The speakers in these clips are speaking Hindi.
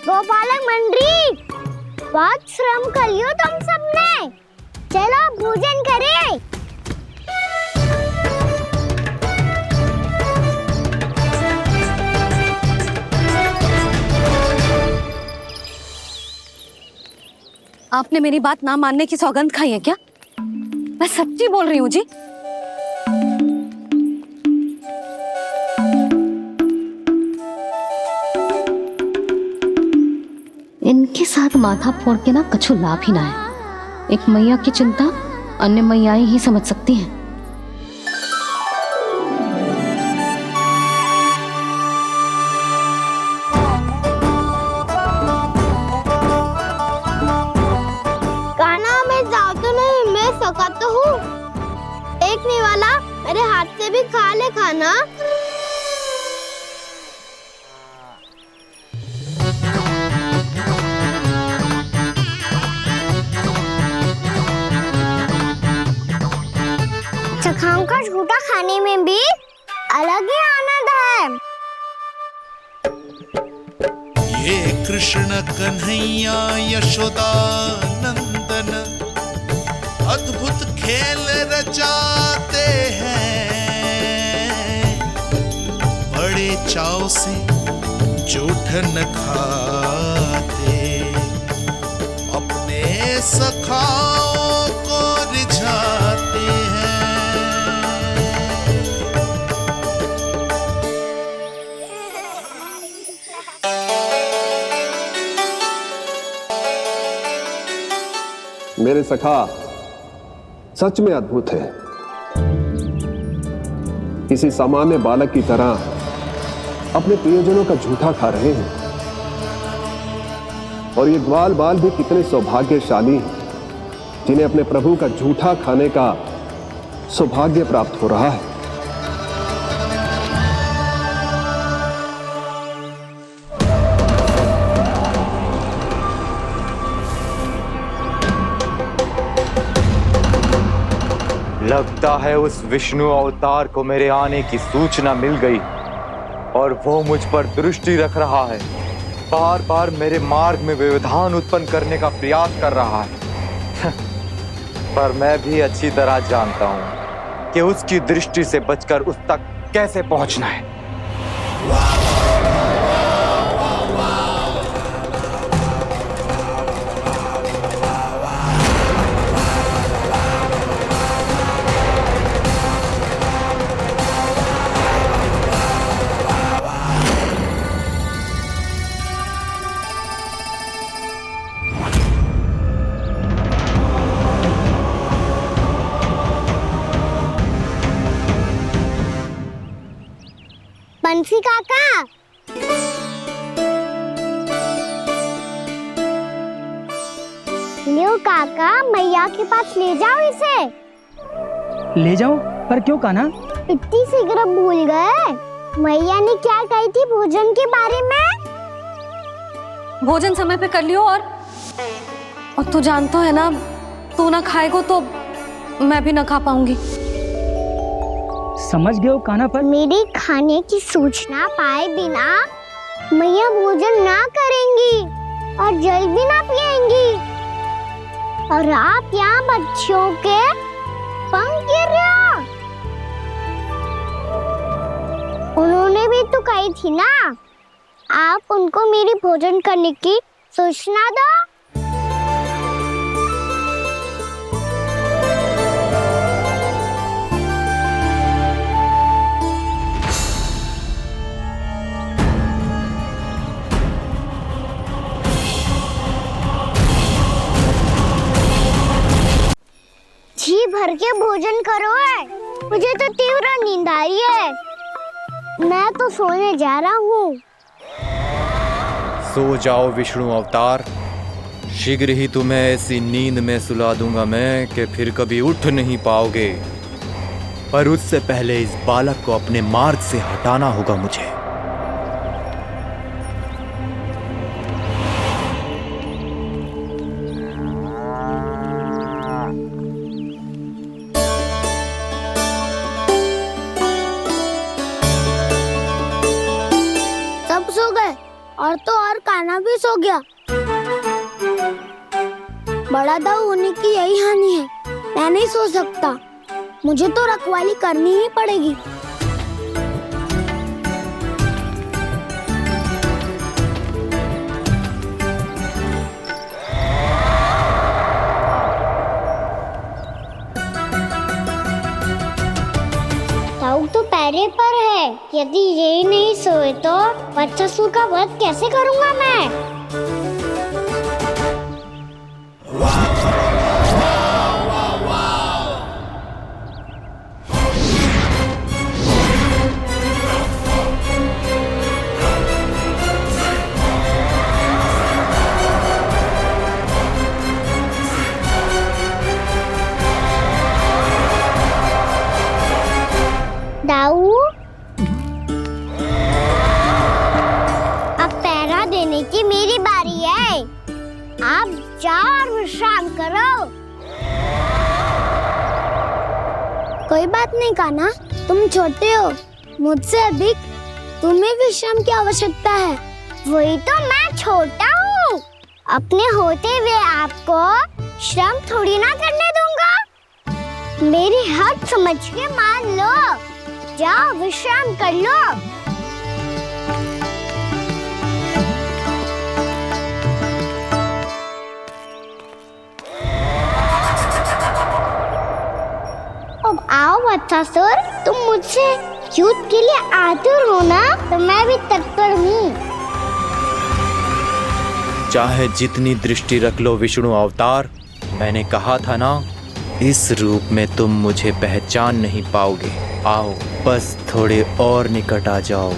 गोपालक मंडली, बहुत श्रम कर लियो तुम सबने। चलो भोजन करें। आपने मेरी बात ना मानने की सौगंध खाई है क्या? मैं सच्ची बोल रही हूँ जी। इनके साथ माथा फोड़ के ना कछु लाभ ही ना है। एक मैया की चिंता अन्य मैयाएं ही समझ सकती हैं। कान्हा मैं जाऊँ तो नहीं, मैं सका तो हूँ। एक नहीं वाला मेरे हाथ से भी खा ले खाना। चखाओं का झूठा खाने में भी अलग ही आनंद है। ये कृष्ण कन्हैया यशोदा नंदन अद्भुत खेल रचाते हैं, बड़े चाव से जूठ न खाते, अपने सखाओं को रिझाते हैं। मेरे सखा सच में अद्भुत है। किसी सामान्य बालक की तरह अपने प्रियजनों का झूठा खा रहे हैं। और ये ग्वाल बाल भी कितने सौभाग्यशाली हैं जिन्हें अपने प्रभु का झूठा खाने का सौभाग्य प्राप्त हो रहा है। लगता है उस विष्णु अवतार को मेरे आने की सूचना मिल गई और वो मुझ पर दृष्टि रख रहा है। बार बार मेरे मार्ग में व्यवधान उत्पन्न करने का प्रयास कर रहा है। पर मैं भी अच्छी तरह जानता हूं कि उसकी दृष्टि से बचकर उस तक कैसे पहुंचना है। बंसी काका, लियो काका, मैया के पास ले जाओ इसे। ले जाओ? पर क्यों कान्हा? इतनी शीघ्र भूल गए? मैया ने क्या कही थी भोजन के बारे में? भोजन समय पे कर लियो। और तू जानता है ना, तू ना खाएगा तो मैं भी ना खा पाऊंगी। समझ गए हो कान्हा? पर मेरे खाने की सूचना पाए बिना मैया भोजन ना करेंगी और जल भी ना पिएंगी। और आप यहाँ बच्चों के पंख गिर रहे हो। उन्होंने भी तो कही थी ना, आप उनको मेरी भोजन करने की सूचना दो। जी भर के भोजन करो है, मुझे तो तीव्र नींद आ रही है। मैं तो सोने जा रहा हूँ। सो जाओ विष्णु अवतार, शीघ्र ही तुम्हें ऐसी नींद में सुला दूंगा मैं कि फिर कभी उठ नहीं पाओगे। पर उससे पहले इस बालक को अपने मार्ग से हटाना होगा मुझे। सब सो गए और तो और और कान्हा भी सो गया। बड़ा दाऊ होने की यही हानि है, मैं नहीं सो सकता, मुझे तो रखवाली करनी ही पड़ेगी। दाऊ तो पैरे पर है, यदि यही नहीं सोए तो बच्चासुर का वध कैसे करूंगा मैं? दाऊ, अब पहरा देने की मेरी बारी है। आप जाओ और विश्राम करो। कोई बात नहीं कान्हा, तुम छोटे हो, मुझसे अधिक तुम्हें विश्राम की आवश्यकता है। वही तो, मैं छोटा हूँ, अपने होते हुए आपको श्रम थोड़ी ना करने दूंगा। मेरी हद समझ के मान लो, जाओ विश्राम कर लो। अब आओ वत्सासुर, तुम मुझसे युद्ध के लिए आतुर हो ना, तो मैं भी तत्पर हूँ। चाहे जितनी दृष्टि रख लो विष्णु अवतार, मैंने कहा था ना, इस रूप में तुम मुझे पहचान नहीं पाओगे। आओ, बस थोड़े और निकट आ जाओ,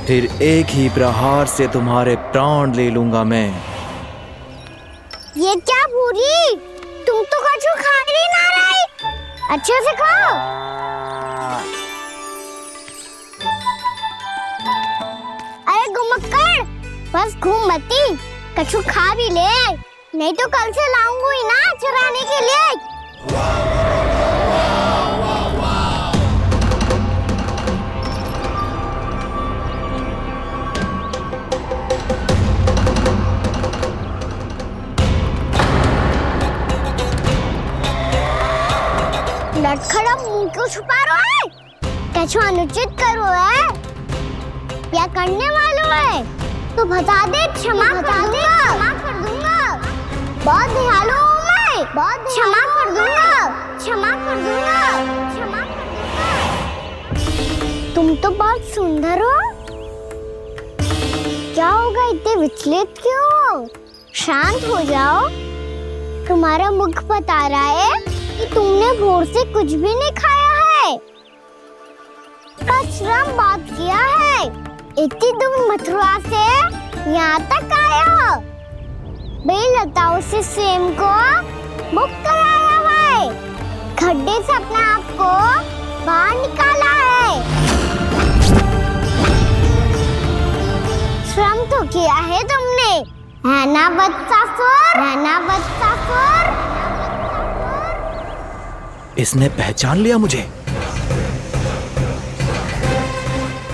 फिर एक ही प्रहार से तुम्हारे प्राण ले लूंगा मैं। ये क्या भूरी, तुम तो कछु खा ही ना रही, अच्छे से खाओ। अरे घुमक्कड़, बस घूम मती, कछु खा भी ले, नहीं तो कल से लाऊंगी ना चराने के लिए। लटखड़ा मुंह क्यों छुपा रहा है? कछु अनुचित करो है या करने वालों है तो बता दे, क्षमा कर दूंगा। बहुत दयालु हूँ मैं, बहुत क्षमा कर दूंगा। तुम तो बहुत सुंदर हो, क्या होगा, इतने विचलित क्यों हो? शांत हो जाओ, तुम्हारा मुख बता रहा है कि तुमने भोर से कुछ भी नहीं खाया है, श्रम बात किया है, इतनी दूर मथुरा से यहाँ तक आया हो, बेलताओं से स्वयं को मुक्त कराया हुआ है, खड्डे से अपने आप को बाहर निकाला है, श्रम तो किया है तुमने, है ना वत्सासुर? इसने पहचान लिया मुझे।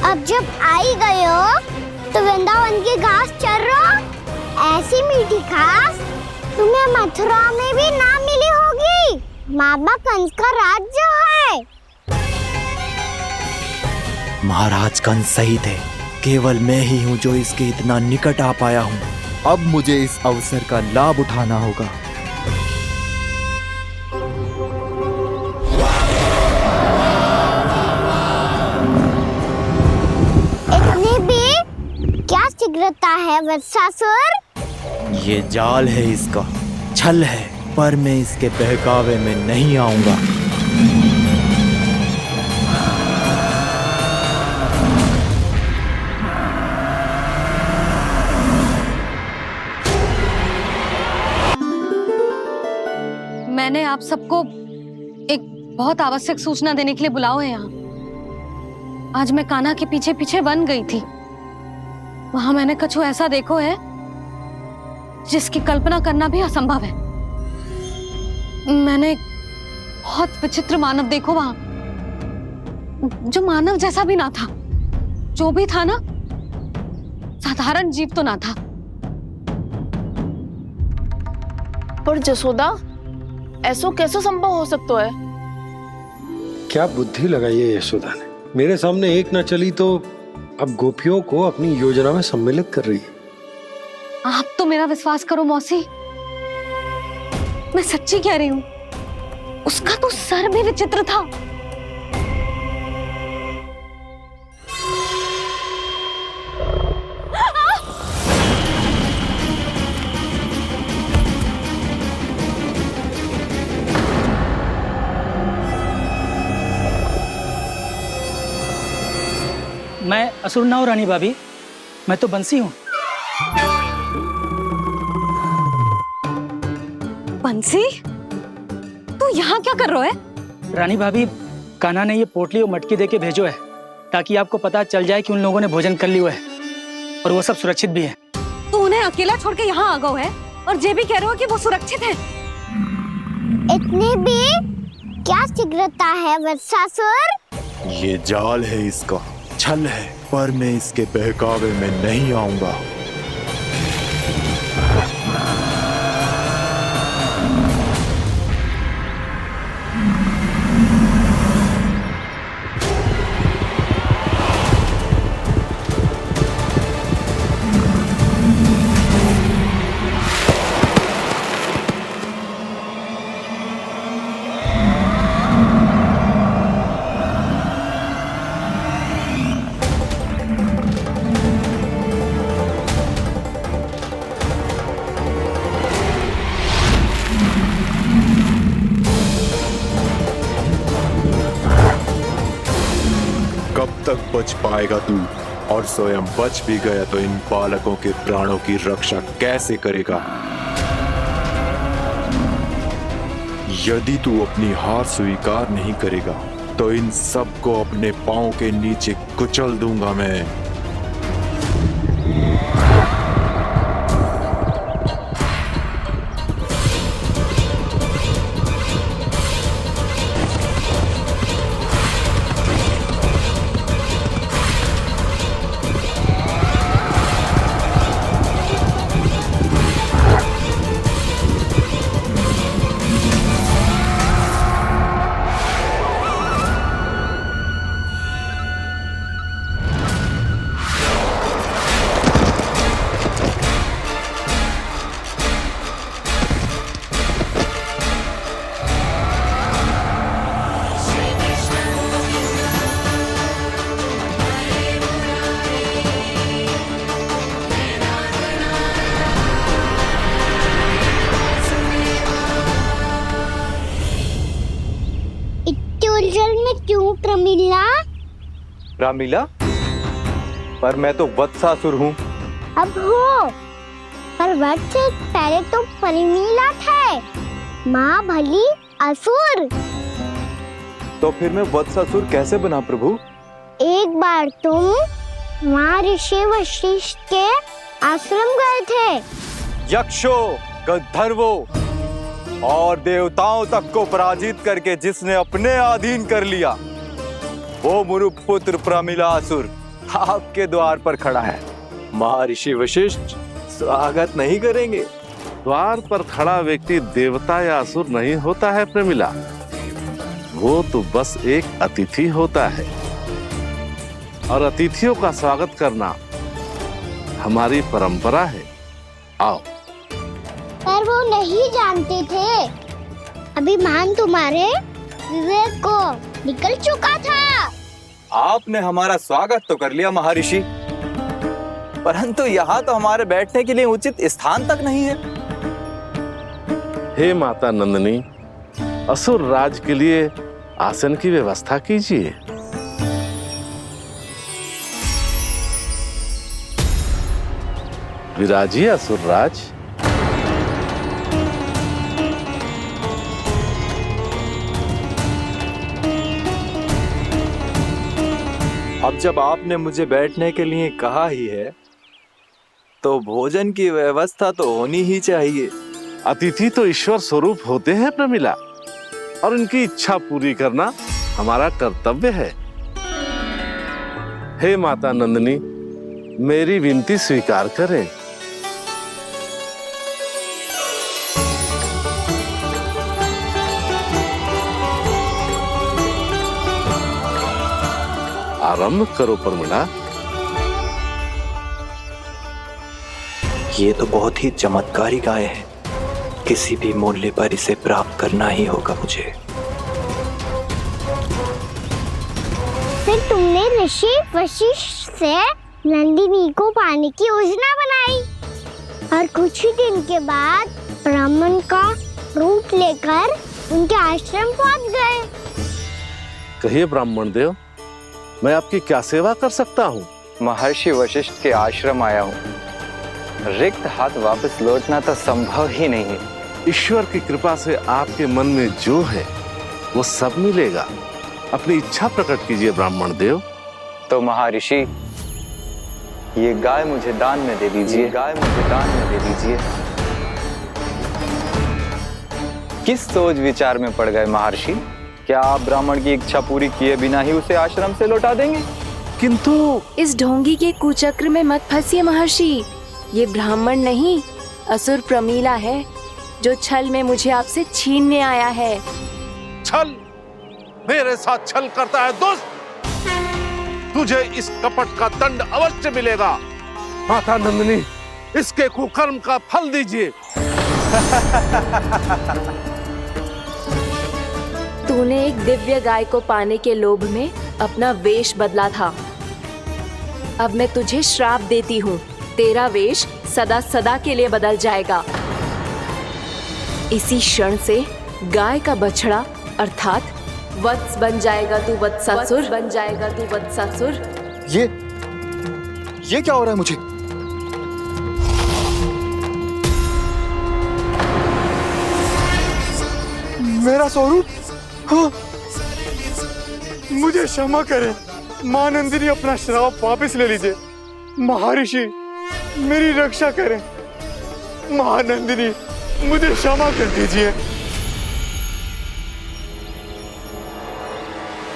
अब जब आई गए हो तो वृंदावन की घास चर रहो, ऐसी मीठी घास तुम्हें मथुरा में भी ना मिली होगी। मामा कंस का राज्य है। महाराज कंस सही थे, केवल मैं ही हूँ जो इसके इतना निकट आ पाया हूँ। अब मुझे इस अवसर का लाभ उठाना होगा। क्या शीघ्रता है वत्सासुर? ये जाल है इसका, छल है, पर मैं इसके बहकावे में नहीं आऊंगा। मैंने आप सबको एक बहुत आवश्यक सूचना देने के लिए बुलाओ है यहाँ। आज मैं कान्हा के पीछे पीछे वन गई थी, वहां मैंने कछु ऐसा देखो है जिसकी कल्पना करना भी असंभव है। मैंने बहुत विचित्र मानव देखो वहां, जो मानव जैसा भी ना था, जो भी था ना, साधारण जीव तो ना था, पर जसोदा, ऐसो कैसे संभव हो सकता है? क्या बुद्धि लगाई है यशोदा ने। मेरे सामने एक न चली तो अब गोपियों को अपनी योजना में सम्मिलित कर रही है। आप तो मेरा विश्वास करो मौसी, मैं सच्ची कह रही हूँ, उसका तो सर भी विचित्र था। मैं असुर ना हूं रानी भाभी, मैं तो बंसी हूँ। बंसी, तू यहाँ क्या कर रहा है? रानी भाभी, कान्हा ने ये पोटली और मटकी देके भेजो है ताकि आपको पता चल जाए कि उन लोगों ने भोजन कर लिया है और वो सब सुरक्षित भी है। तू उन्हें अकेला छोड़ के यहाँ आ गया है और ये भी कह रहे हो कि वो सुरक्षित है। इतनी भी क्या शीघ्रता है वत्सासुर? ये जाल है, इसका छल है, पर मैं इसके बहकावे में नहीं आऊंगा। कब तक बच पाएगा तू? और स्वयं बच भी गया तो इन बालकों के प्राणों की रक्षा कैसे करेगा? यदि तू अपनी हार स्वीकार नहीं करेगा तो इन सबको अपने पांव के नीचे कुचल दूंगा मैं। उलझन में क्यों प्रमिला? रामीला, पर मैं तो वत्सासुर हूँ। अब हो, पर वत्स से पहले तो प्रमिला थे, माँ भली असुर। तो फिर मैं वत्सासुर कैसे बना प्रभु? एक बार तुम वहाँ ऋषि वशिष्ठ के आश्रम गए थे। यक्षो, गंधर्वों और देवताओं तक को पराजित करके जिसने अपने अधीन कर लिया, वो मुरुपुत्र प्रमिलासुर आपके द्वार पर खड़ा है। महर्षि वशिष्ठ स्वागत नहीं करेंगे? द्वार पर खड़ा व्यक्ति देवता या असुर नहीं होता है प्रमिला, वो तो बस एक अतिथि होता है और अतिथियों का स्वागत करना हमारी परंपरा है। आओ। पर वो नहीं जानते थे, अभिमान तुम्हारे विवेक को निकल चुका था। आपने हमारा स्वागत तो कर लिया महर्षि, परंतु यहाँ तो हमारे बैठने के लिए उचित स्थान तक नहीं है। हे माता नंदिनी, असुर राज के लिए आसन की व्यवस्था कीजिए। विराजिए असुर राज। अब जब आपने मुझे बैठने के लिए कहा ही है, तो भोजन की व्यवस्था तो होनी ही चाहिए। अतिथि तो ईश्वर स्वरूप होते हैं प्रमिला, और उनकी इच्छा पूरी करना हमारा कर्तव्य है। हे माता नंदिनी, मेरी विनती स्वीकार करें। आरंभ करो प्रमिला। ये तो बहुत ही चमत्कारी गाय है, किसी भी मूल्य पर इसे प्राप्त करना ही होगा मुझे। फिर तुमने ऋषि वशिष्ठ से नंदिनी को पाने की योजना बनाई और कुछ ही दिन के बाद ब्राह्मण का रूप लेकर उनके आश्रम पहुंच गए। कहिए ब्राह्मण देव, मैं आपकी क्या सेवा कर सकता हूँ? महर्षि वशिष्ठ के आश्रम आया हूँ। रिक्त हाथ वापस लौटना तो संभव ही नहीं है। ईश्वर की कृपा से आपके मन में जो है वो सब मिलेगा। अपनी इच्छा प्रकट कीजिए ब्राह्मण देव। तो महर्षि, ये गाय मुझे दान में दे दीजिए। गाय मुझे दान में दे दीजिए। किस सोच विचार में पड़ गए महर्षि? क्या आप ब्राह्मण की इच्छा पूरी किए बिना ही उसे आश्रम से लौटा देंगे? किंतु इस ढोंगी के कुचक्र में मत फंसिए महर्षि। ये ब्राह्मण नहीं, असुर प्रमीला है, जो छल में मुझे आपसे छीनने आया है। छल? मेरे साथ छल करता है दुष्ट? तुझे इस कपट का दंड अवश्य मिलेगा। माता नंदिनी, इसके कुकर्म का फल दीजिए। तूने एक दिव्य गाय को पाने के लोभ में अपना वेश बदला था। अब मैं तुझे श्राप देती हूँ, तेरा वेश सदा सदा के लिए बदल जाएगा। इसी क्षण से गाय का बछड़ा अर्थात वत्स बन जाएगा तू वत्सासुर। बन जाएगा तू वत्सासुर। ये क्या हो रहा है मुझे? मेरा स्वरूप? हाँ। मुझे क्षमा करें मां नंदिनी, अपना श्राप वापस ले लीजिए। महर्षि, मेरी रक्षा करें। मां नंदिनी, मुझे क्षमा कर दीजिए।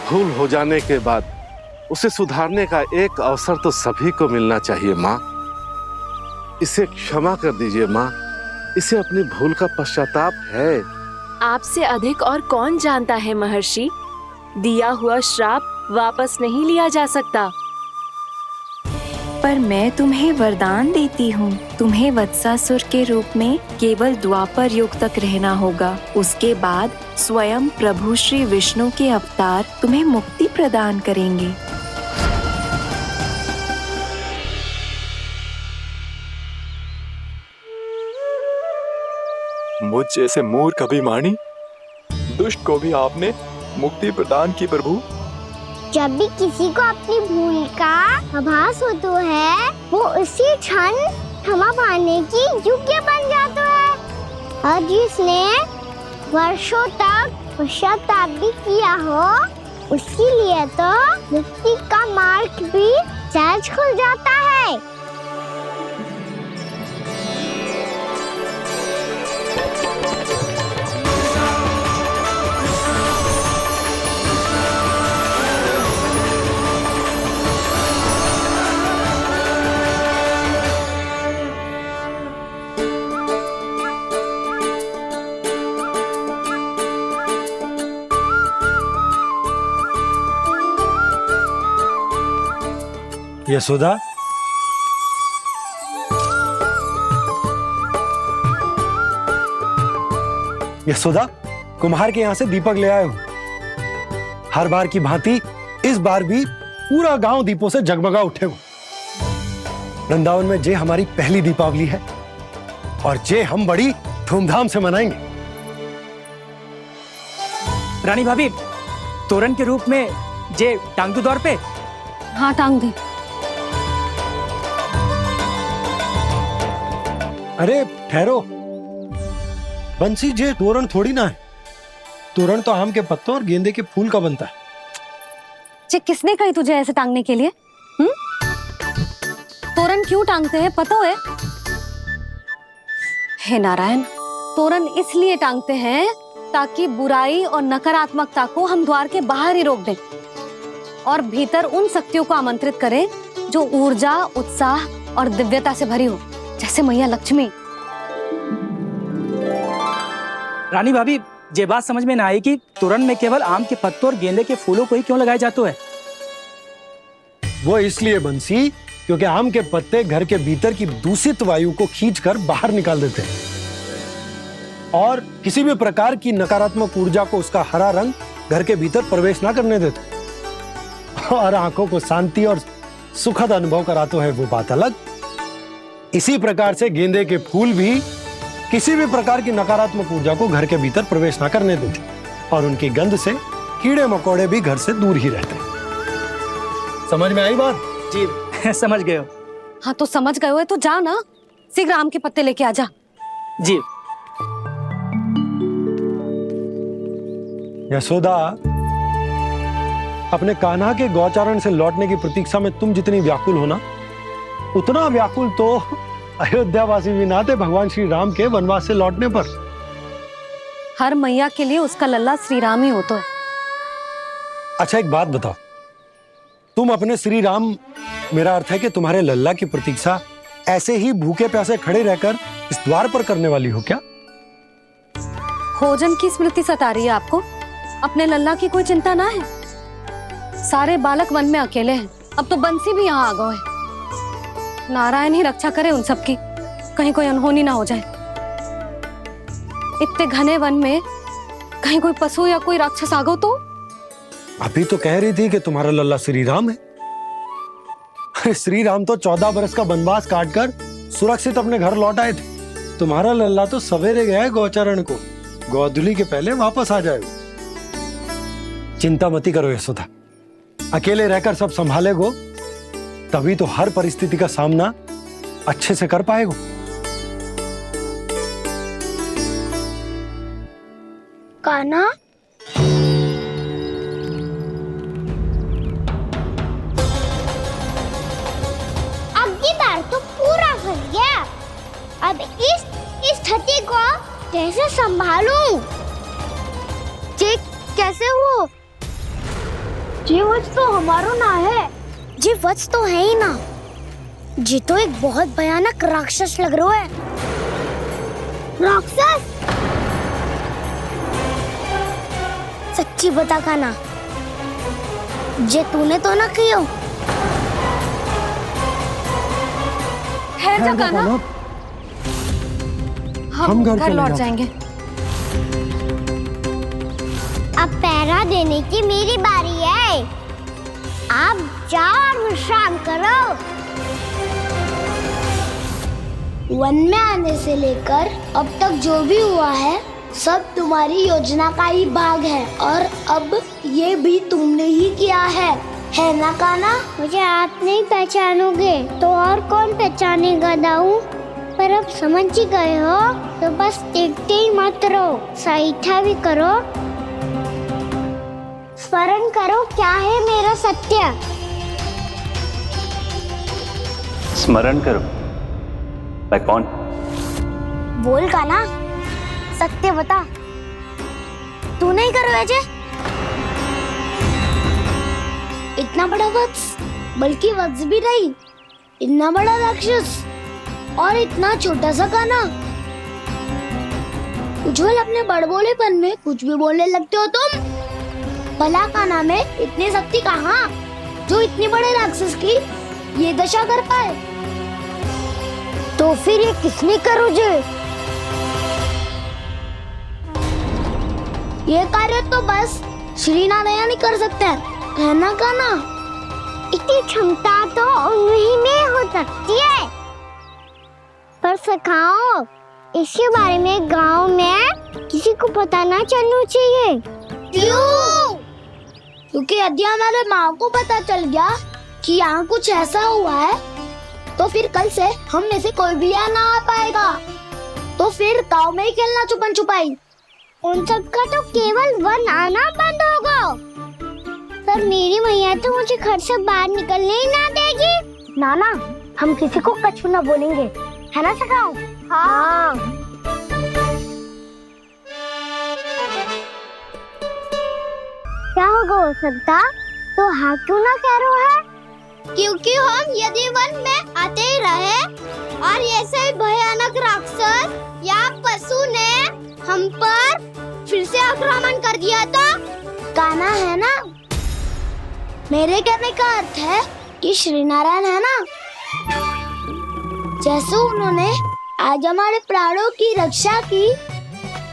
भूल हो जाने के बाद उसे सुधारने का एक अवसर तो सभी को मिलना चाहिए माँ। इसे क्षमा कर दीजिए माँ, इसे अपनी भूल का पश्चाताप है। आपसे अधिक और कौन जानता है महर्षि, दिया हुआ श्राप वापस नहीं लिया जा सकता। पर मैं तुम्हें वरदान देती हूँ, तुम्हें वत्सासुर के रूप में केवल द्वापर युग तक रहना होगा। उसके बाद स्वयं प्रभु श्री विष्णु के अवतार तुम्हें मुक्ति प्रदान करेंगे। मुझ जैसे मूर्ख अभिमानी दुष्ट को भी आपने मुक्ति प्रदान की प्रभु। जब भी किसी को अपनी भूल का आभास होता है, वो उसी क्षण क्षमा पाने की योग्य बन जाता है। और जिसने वर्षों तक पश्चाताप भी किया हो, उसके लिए तो मुक्ति का मार्ग भी सहज खुल जाता है। यशोदा, यशोदा, कुम्हार के यहाँ से दीपक ले आया हूं। हर बार की भांति इस बार भी पूरा गांव दीपों से जगमगा उठे हो। वृंदावन में जे हमारी पहली दीपावली है और जे हम बड़ी धूमधाम से मनाएंगे। रानी भाभी, तोरण के रूप में जे टांग दो दौर पे। हाँ, टांग दे। अरे ठहरो, बंसी, जे तोरण थोड़ी ना है। तोरण तो आम के पत्तों और गेंदे के फूल का बनता है। जे किसने कही तुझे ऐसे टांगने के लिए? तोरण क्यों टांगते हैं पता है? हे नारायण, तोरण इसलिए टांगते हैं ताकि बुराई और नकारात्मकता को हम द्वार के बाहर ही रोक दें और भीतर उन शक्तियों को आमंत्रित करें जो ऊर्जा, उत्साह और दिव्यता से भरी हो, जैसे मैया लक्ष्मी। रानी भाभी, ये बात समझ में ना आई कि तोरण में केवल आम के पत्तों और गेंदे के फूलों को ही क्यों लगाया जाता है। वो इसलिए बंसी क्योंकि आम के पत्ते घर के भीतर की दूषित वायु को खींचकर बाहर निकाल देते हैं और किसी भी प्रकार की नकारात्मक ऊर्जा को उसका हरा रंग घर के भीतर प्रवेश ना करने देते और आंखों को शांति और सुखद अनुभव कराते है, वो बात अलग। इसी प्रकार से गेंदे के फूल भी किसी भी प्रकार की नकारात्मक ऊर्जा को घर के भीतर प्रवेश ना करने देते और उनकी गंध से कीड़े मकोड़े भी घर से दूर ही रहते हैं। समझ में आई बात? जी समझ गए हो। हाँ तो समझ गए हो तो जा ना, शीघ्र आम के पत्ते लेके आ जा। जी। यशोदा, अपने कान्हा के गौचारण से लौटने की प्रतीक्षा में तुम जितनी व्याकुल हो ना, उतना व्याकुल तो अयोध्यावासी भी ना थे भगवान श्री राम के वनवास से लौटने पर। हर मैया के लिए उसका लल्ला श्री राम ही होता है। अच्छा एक बात बताओ, तुम अपने श्री राम, मेरा अर्थ है कि तुम्हारे लल्ला की प्रतीक्षा ऐसे ही भूखे प्यासे खड़े रहकर इस द्वार पर करने वाली हो क्या? भोजन की स्मृति सता रही है आपको? अपने लल्ला की कोई चिंता ना है। सारे बालक वन में अकेले हैं, अब तो बंसी भी यहाँ आ गए हैं। नारायण ही रक्षा करे उन सबकी, कहीं कोई अनहोनी ना हो जाए। इतने घने वन में कहीं कोई पशु या कोई राक्षस आ गो तो? अभी तो कह रही थी कि तुम्हारा लल्ला श्री राम है। श्री राम तो 14 बरस का वनवास काटकर सुरक्षित अपने घर लौट आए थे। तुम्हारा लल्ला तो सवेरे गया है गौचरण को, गोधूली के पहले वापस आ जाएगा। चिंता मती करो यशोदा, अकेले रहकर सब संभालेगो तभी तो हर परिस्थिति का सामना अच्छे से कर पाएगो। कान्हा, अब की बार तो पूरा फंस गया। अब इस स्थिति को कैसे संभालूं? जी कैसे हो? जी वत्स तो हमारो ना है। जी वत्स तो है ही ना। जी तो एक बहुत भयानक राक्षस लग रहा है। राक्षस? सच्ची बता कान्हा, जे तूने तो ना कियो? है जा कान्हा, हम घर लौट जाएंगे। अब पहरा देने की मेरी बारी है। आप जाओ और विश्राम करो। वन में आने से लेकर अब तक जो भी हुआ है सब तुम्हारी योजना का ही भाग है और अब ये भी तुमने ही किया है ना कान्हा? मुझे आप नहीं पहचानोगे तो और कौन पहचानेगा दाऊ? पर अब समझ ही गए हो तो बस देखते ही मत रहो, सहीठा भी करो। स्मरण करो क्या है मेरा सत्य। स्मरण करो? मैं कौन? बोल कान्हा, सत्य बता। तू नहीं करो अजय? इतना बड़ा वत्स, बल्कि वत्स भी नहीं, इतना बड़ा राक्षस और इतना छोटा सा कान्हा। उज्जवल अपने बड़बोलेपन में कुछ भी बोलने लगते हो तुम। भला कान्हा में इतनी शक्ति कहाँ जो इतनी बड़े राक्षस की ये दशा कर पाए? तो फिर ये किसने करो जे? ये कार्य तो बस श्री नारायण ही कर सकते हैं, है ना कान्हा? इतनी क्षमता तो उन्हीं में हो सकती है। पर सखाओ, इसके बारे में गांव में किसी को पता ना चलना चाहिए। क्यों? क्योंकि यदि हमारे माँ को पता चल गया कि यहाँ कुछ ऐसा हुआ है तो फिर कल से हम में से कोई भी यहाँ ना आ पाएगा। तो फिर गांव में ही खेलना छुपन छुपाई। उन सब का तो केवल वन आना बंद होगा। पर मेरी मैया तो मुझे घर से बाहर निकलने ही ना देगी। नाना, हम किसी को कछु ना बोलेंगे, है ना सखाओ? हाँ। क्या होगा हो सकता? तो हाँ क्यों ना कह रहा है? क्योंकि हम यदि वन में आते ही रहे और ऐसे भयानक राक्षस या पशु ने हम पर फिर से आक्रमण कर दिया तो? कान्हा, है ना? मेरे कहने का अर्थ है कि श्रीनारायण है ना, जैसे उन्होंने आज हमारे प्राणों की रक्षा की,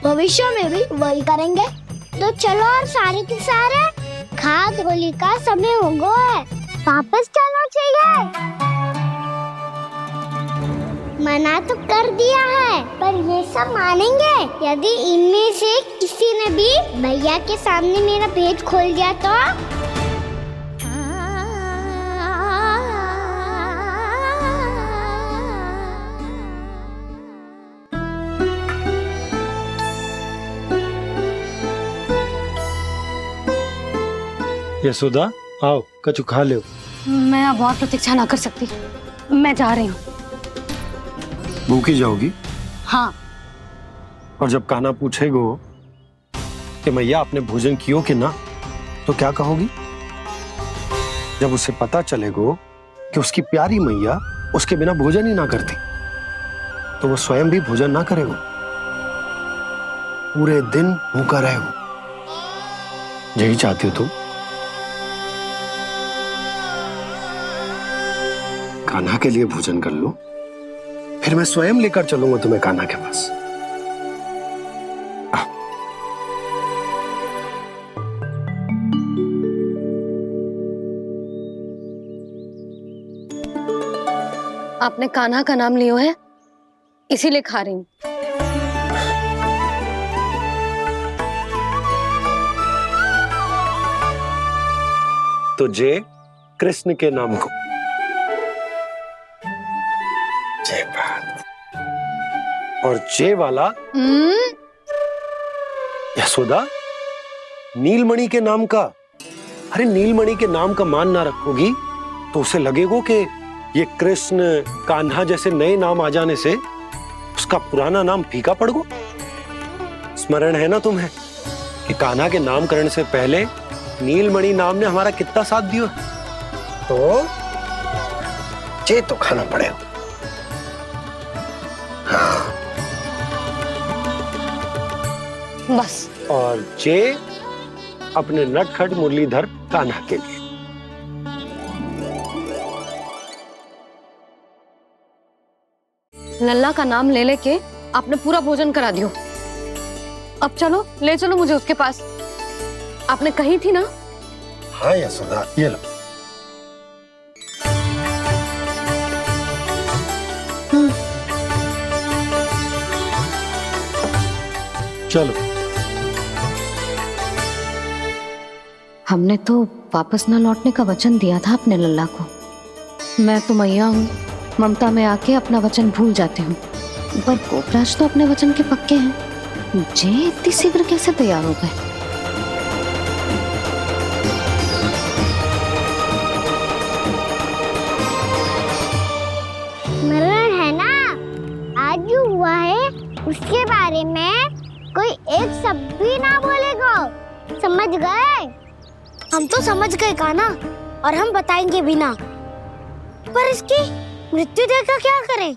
भविष्य में भी वही करेंगे। तो चलो और सारे के सारे खाद होली का समय हो गया है, वापस चलो चाहिए। मना तो कर दिया है, पर ये सब मानेंगे यदि इनमें से किसी ने भी भैया के सामने मेरा पेट खोल दिया तो? यशोदा आओ, कछु खा लो। मैं अब और प्रतीक्षा ना कर सकती, मैं जा रही हूँ। भूखी जाओगी? हाँ। और जब कान्हा पूछेगो कि मैया आपने भोजन कियो कि ना, तो क्या कहोगी? जब उसे पता चलेगो कि उसकी प्यारी मैया उसके बिना भोजन ही ना करती, तो वो स्वयं भी भोजन ना करेगो, पूरे दिन भूखा रहेगो। यही चाहती हो तुम? कान्हा के लिए भोजन कर लो, फिर मैं स्वयं लेकर चलूंगा तुम्हें कान्हा के पास। आपने कान्हा का नाम लियो है, इसीलिए खा रही हूँ। तो जय कृष्ण के नाम को। जय बात। और जय वाला यशोदा, नीलमणि के नाम का। अरे नीलमणि के नाम का मान ना रखोगी तो उसे लगेगा कि ये कृष्ण कान्हा जैसे नए नाम आ जाने से उसका पुराना नाम फीका पड़ गो। स्मरण है ना तुम्हें कि कान्हा के नामकरण से पहले नीलमणि नाम ने हमारा कितना साथ दिया? तो जे तो खाना पड़ेगा। हाँ। बस। और जे अपने नटखट मुरलीधर कान्हा के लिए। लल्ला का नाम ले लेके आपने पूरा भोजन करा दियो। अब चलो, ले चलो मुझे उसके पास। आपने कही थी ना? हाँ यशोदा, ये लो। चलो। हमने तो वापस ना लौटने का वचन दिया था अपने लल्ला को। मैं तो मैया हूँ, ममता में आके अपना वचन भूल जाती हूँ, पर गोपराज तो अपने वचन के पक्के हैं। जे इतनी शीघ्र कैसे तैयार हो गए? मरण है ना, आज जो हुआ है उसके बारे में कोई एक शब्द भी ना बोलेगा, समझ गए? हम तो समझ गए कान्हा, और हम बताएंगे भी ना। पर इसकी मृत्यु देखकर क्या करें?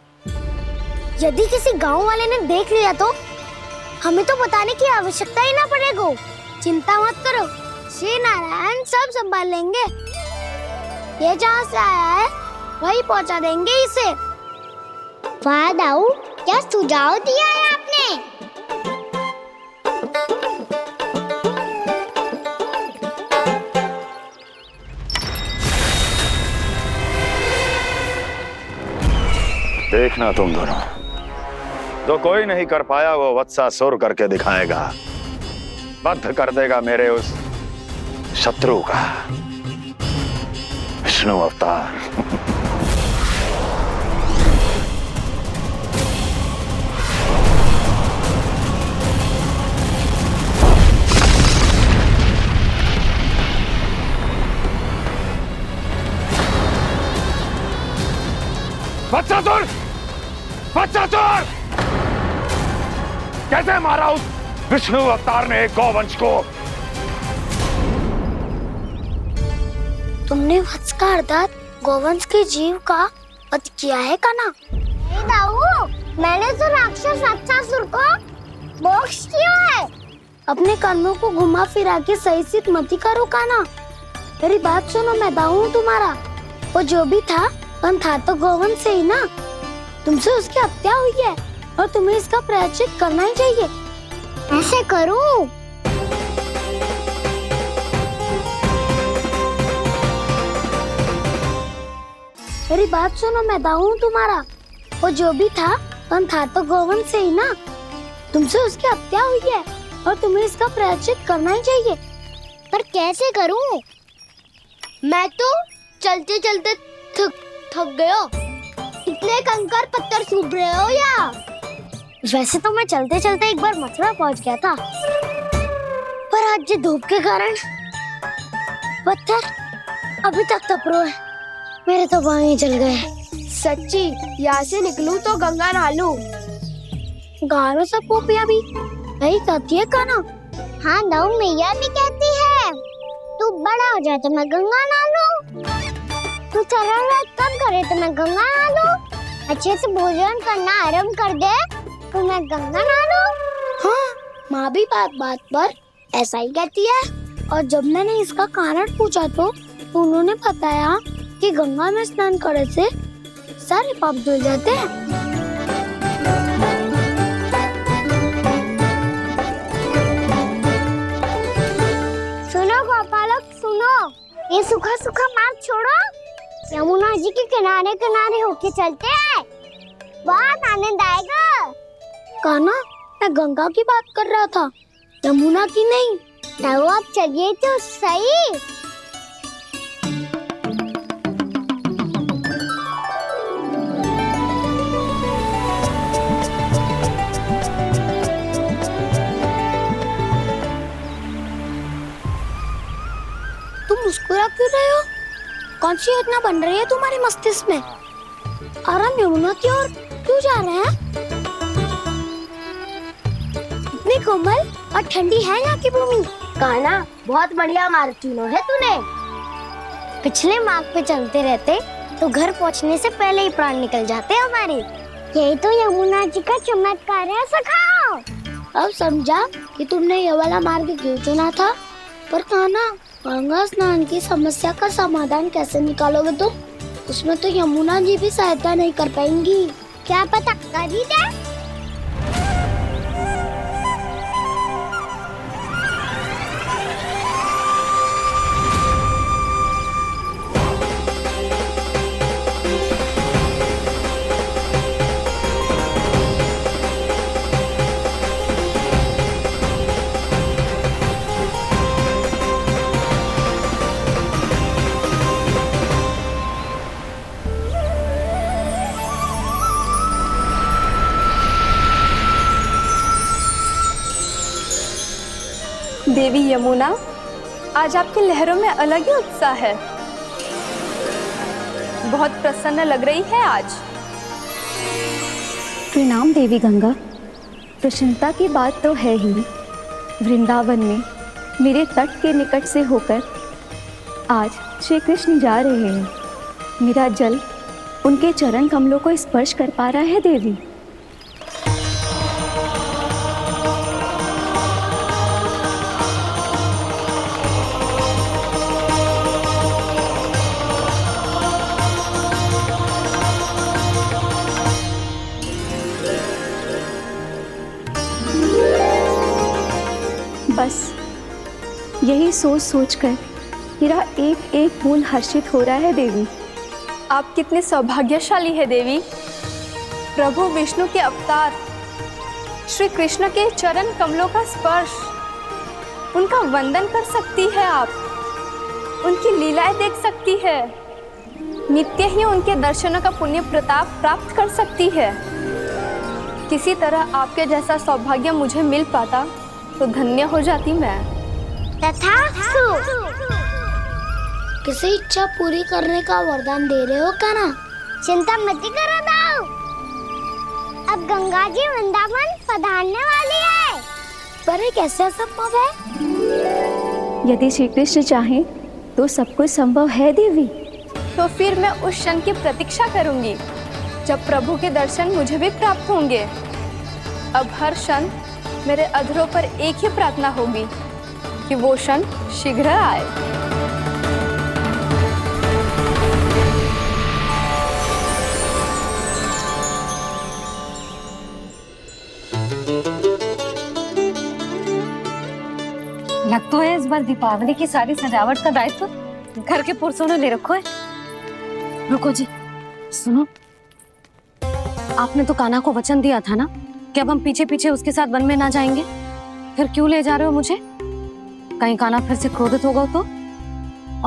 यदि किसी गांव वाले ने देख लिया तो हमें तो बताने की आवश्यकता ही ना पड़ेगा। चिंता मत करो, श्री नारायण सब संभाल लेंगे। ये जहाँ से आया है वही पहुँचा देंगे इसे। वाह दाऊ, क्या सुझाव दिया है आपने? देखना तुम दोनों, जो कोई नहीं कर पाया वो वत्सासुर करके दिखाएगा, बद्ध कर देगा मेरे उस शत्रु का विष्णु अवतार। वत्सासुर! वत्सासुर! कैसे मारा उस विष्णु अवतार ने गौवंश को? तुमने वत्स का अर्थात गौवंश के जीव का वध किया है कान्हा? नहीं दाऊ, मैंने तो राक्षस वत्सासुर को मोक्ष किया है। अपने कर्मों को घुमा फिरा के सही सिद्ध मत करो कान्हा। मेरी बात सुनो, मैं दाऊ हूँ तुम्हारा। वो जो भी था तो गोवन से ही ना। तुमसे उसकी हत्या हुई है और तुम्हें इसका प्रायश्चित करना ही चाहिए। ऐसे करूं? मेरी बात सुनो, मैं दाऊ हूँ तुम्हारा। वो जो भी था तो गोवन से ही ना। तुमसे उसकी हत्या हुई है और तुम्हें इसका प्रायश्चित करना ही चाहिए। पर कैसे करूं? मैं तो चलते चलते थक गया। इतने कंकर पत्थर सूख रहे हो या? वैसे तो मैं चलते चलते एक बार मथुरा पहुंच गया था, पर आज ये धूप के कारण पत्थर अभी तक तप रहे हैं। मेरे तो बाएं ही जल गए। सच्ची, यहाँ से निकलूं तो गंगा नहा लूं। गारो सब पोपिया भी यही कहती है काना। हाँ दाऊ मैया भी कहती है, तू बड़ा हो जाए तो मैं गंगा नहा लूं, तू शरारत कम करे तो मैं गंगा नहा लूं, अच्छे से भोजन करना आरंभ कर दे तो मैं गंगा नहा लूं। हाँ, माँ भी बात बात पर ऐसा ही कहती है। और जब मैंने इसका कारण पूछा तो उन्होंने बताया कि गंगा में स्नान करने से सारे पाप धुल जाते हैं। सुनो गोपालक सुनो, ये सूखा सूखा मार्ग छोड़ो, यमुना जी के किनारे किनारे होके चलते हैं, बहुत आनंद आएगा। कान्हा, मैं गंगा की बात कर रहा था, यमुना की नहीं। तो आप चलिए तो सही। मुस्कुरा क्यों रहे हो? कौन सी योजना बन रही है तुम्हारे मस्तिष्क में? और हम यमुना की ओर क्यों जा रहे हैं? इतनी कोमल और ठंडी है यहाँ की भूमि। कान्हा, बहुत बढ़िया मार्ग चुना है तूने। पिछले मार्ग पे चलते रहते तो घर पहुँचने से पहले ही प्राण निकल जाते हमारे। यही तो यमुना जी का चमत्कार है सखा। अब समझा कि तुमने ये वाला मार्ग क्यों चुना था। पर कान्हा, गंगा स्नान की समस्या का समाधान कैसे निकालोगे तुम? उसमें तो यमुना जी भी सहायता नहीं कर पाएंगी। क्या पता कर ही दे। देवी यमुना, आज आपकी लहरों में अलग ही उत्साह है। बहुत प्रसन्न लग रही है आज। प्रणाम देवी गंगा। प्रसन्नता की बात तो है ही। वृंदावन में मेरे तट के निकट से होकर आज श्री कृष्ण जा रहे हैं। मेरा जल उनके चरण कमलों को स्पर्श कर पा रहा है देवी। बस यही सोच सोचकर मेरा एक एक बूंद हर्षित हो रहा है देवी। आप कितने सौभाग्यशाली है देवी। प्रभु विष्णु के अवतार श्री कृष्ण के चरण कमलों का स्पर्श, उनका वंदन कर सकती है आप, उनकी लीलाएं देख सकती है, नित्य ही उनके दर्शनों का पुण्य प्रताप प्राप्त कर सकती है। किसी तरह आपके जैसा सौभाग्य मुझे मिल पाता तो धन्य हो जाती मैं। तथास्तु। किसी इच्छा पूरी करने का वरदान दे रहे हो कान्हा? चिंता मत करो दाऊ, अब गंगा जी वृंदावन पधारने वाली है। पर ये कैसे संभव है? यदि श्री कृष्ण चाहे तो सब कुछ संभव है देवी। तो फिर मैं उस क्षण की प्रतीक्षा करूंगी जब प्रभु के दर्शन मुझे भी प्राप्त होंगे। अब हर क्षण मेरे अधरों पर एक ही प्रार्थना होगी कि वो क्षण शीघ्र आए। बार दीपावली की सारी सजावट का दायित्व घर के पुरुषों ने ले रखो है। रुको जी, सुनो, आपने तो कान्हा को वचन दिया था ना कि अब हम पीछे पीछे उसके साथ वन में ना जाएंगे, फिर क्यों ले जा रहे हो मुझे? कहीं कान्हा फिर से क्रोधित होगा तो?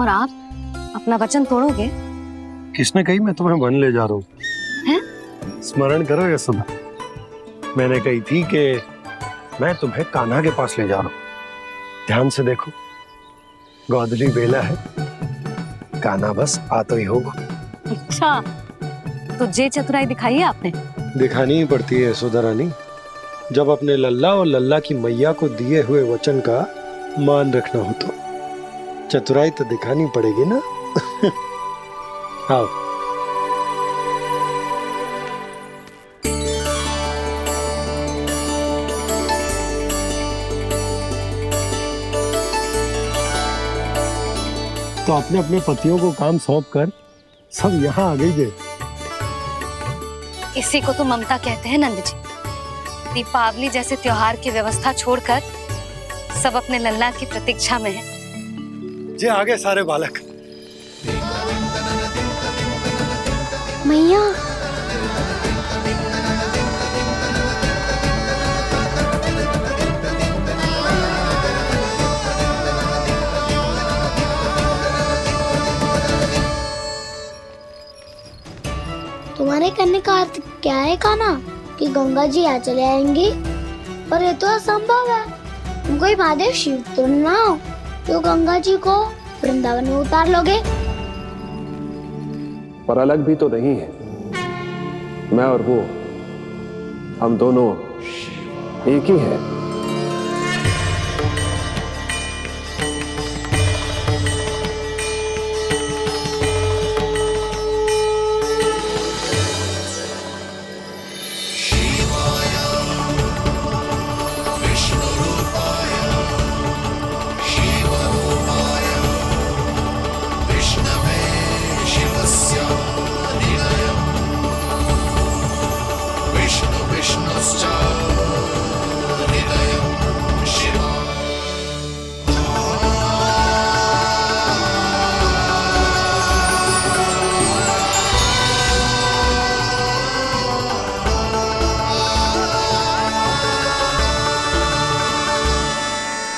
और आप अपना वचन तोड़ोगे? किसने कही मैं तुम्हें वन ले जा रहा हूँ? स्मरण करो यशोदा, मैंने कही थी कि मैं तुम्हें कान्हा के पास ले जा रहा हूँ। ध्यान से देखो, गोदली बेला है, कान्हा बस आ तो ही होगा। अच्छा, तो जे चतुराई दिखाई है आपने? दिखानी ही पड़ती है यशोदा रानी, जब अपने लल्ला और लल्ला की मैया को दिए हुए वचन का मान रखना हो तो चतुराई तो दिखानी पड़ेगी ना। आओ। तो अपने अपने पतियों को काम सौंप कर सब यहाँ आ गई है। इसी को तो ममता कहते हैं नंद जी। दीपावली जैसे त्योहार की व्यवस्था छोड़कर सब अपने लल्ला की प्रतीक्षा में हैं। जे आगे सारे बालक। मैया, तुम्हारे कहने का अर्थ क्या है कान्हा? कि गंगा जी यहाँ चले आएंगी? पर ये तो असंभव है। तुम कोई महादेव शिव तो ना हो तो गंगा जी को वृंदावन में उतार लोगे? पर अलग भी तो नहीं है। मैं और वो, हम दोनों एक ही हैं।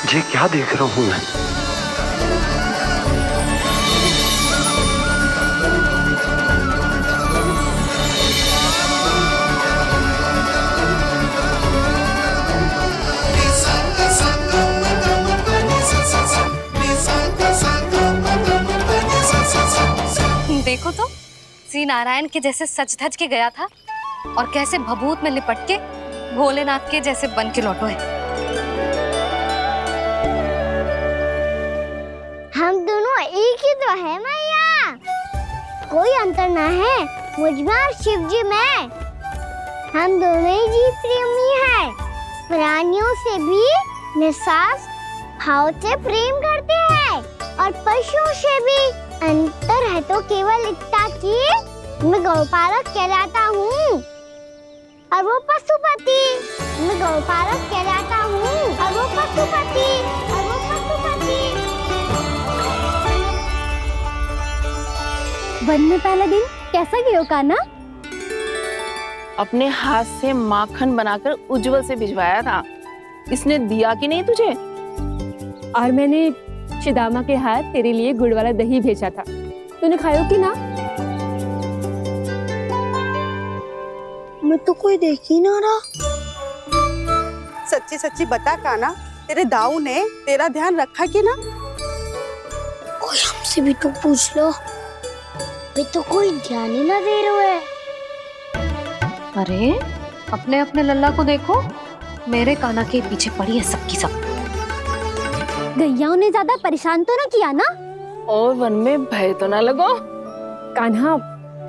ये क्या देख रहा हूं मैं? देखो तो, श्री नारायण के जैसे सज धज के गया था और कैसे भभूत में लिपट के भोलेनाथ के जैसे बन के लौटो है। हम दोनों एक ही तो है मैया, कोई अंतर ना है मुझ में और शिव जी में। हम दोनों ही जीव प्रेमी हैं, प्राणियों से भी निस्वार्थ भाव से प्रेम करते हैं और पशुओं से भी। अंतर है तो केवल इतना कि मैं गौपालक कहलाता हूँ और वो पशुपति। मैं गौपालक कहलाता हूँ और वो पशुपति। वन में पहला दिन कैसा गया कान्हा? अपने हाथ से माखन बनाकर उज्जवल से भिजवाया था। इसने दिया कि नहीं तुझे? और मैंने शिदामा के हाथ तेरे लिए गुड़ वाला दही भेजा था, तूने खाया कि ना? मैं तो कोई देख ही ना रहा। सच्ची सच्ची बता कान्हा, तेरे दाऊ ने तेरा ध्यान रखा कि ना? कोई हमसे भी तो पूछ लो, वे तो कोई ध्यान ही ना दे रहे हैं। अरे अपने अपने लल्ला को देखो, मेरे कान्हा के पीछे पड़ी है सबकी सब। गैयाओं ने ज्यादा परेशान तो ना किया ना? और वन में भय तो ना लगो? कान्हा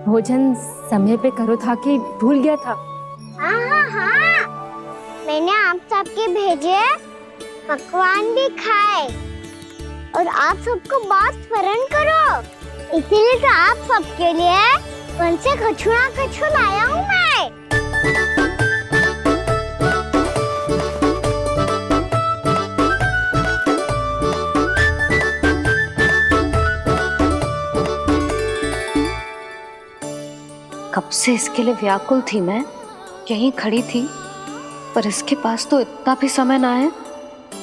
भोजन समय पे करो था कि भूल गया था? हाँ, मैंने आप सबके भेजे पकवान भी खाए और आप सबको बात स्मरण करो, इसीलिए तो आप सबके लिए वन से कछु ना कछु लाया हूँ मैं। कब से इसके लिए व्याकुल थी मैं, यहीं खड़ी थी, पर इसके पास तो इतना भी समय ना है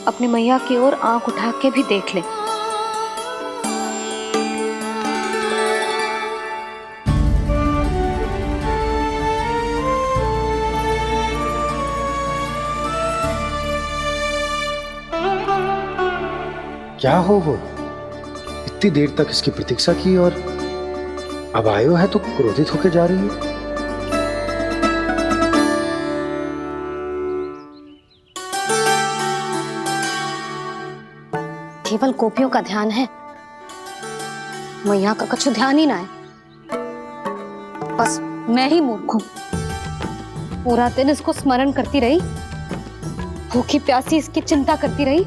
अपनी मैया की ओर आंख उठा के भी देख ले। क्या हो वो? इतनी देर तक इसकी प्रतीक्षा की और अब आयो है तो क्रोधित होकर जा रही है। केवल गोपियों का ध्यान है, मैया का कुछ ध्यान ही ना है। बस मैं ही मूर्ख हूं, पूरा दिन इसको स्मरण करती रही, भूखी प्यासी इसकी चिंता करती रही।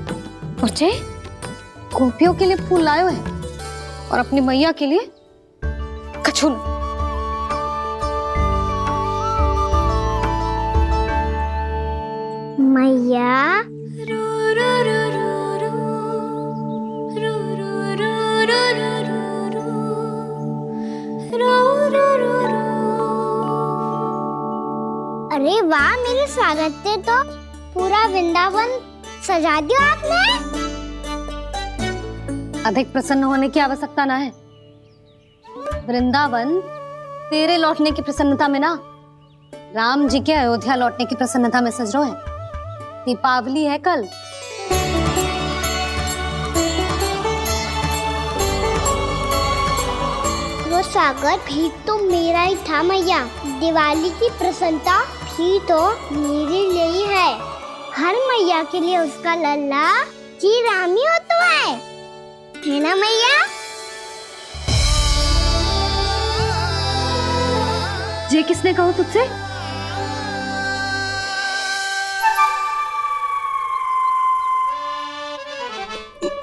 मुझे गोपियों के लिए फूल लायो है और अपनी मैया के लिए कछु न। मैया अरे वाह, मेरे स्वागत से तो पूरा वृंदावन सजा दिया आपने। अधिक प्रसन्न होने की आवश्यकता ना है। वृंदावन तेरे लौटने की प्रसन्नता में ना, राम जी के अयोध्या लौटने की प्रसन्नता में सज रहे हैं। दीपावली है कल। वो स्वागत भी तो मेरा ही था मैया। दिवाली की प्रसन्नता भी तो मेरे लिए ही है। हर मैया के लिए उसका लल्ला जी राम ही होता है ना मैया? ये किसने कहा तुझसे?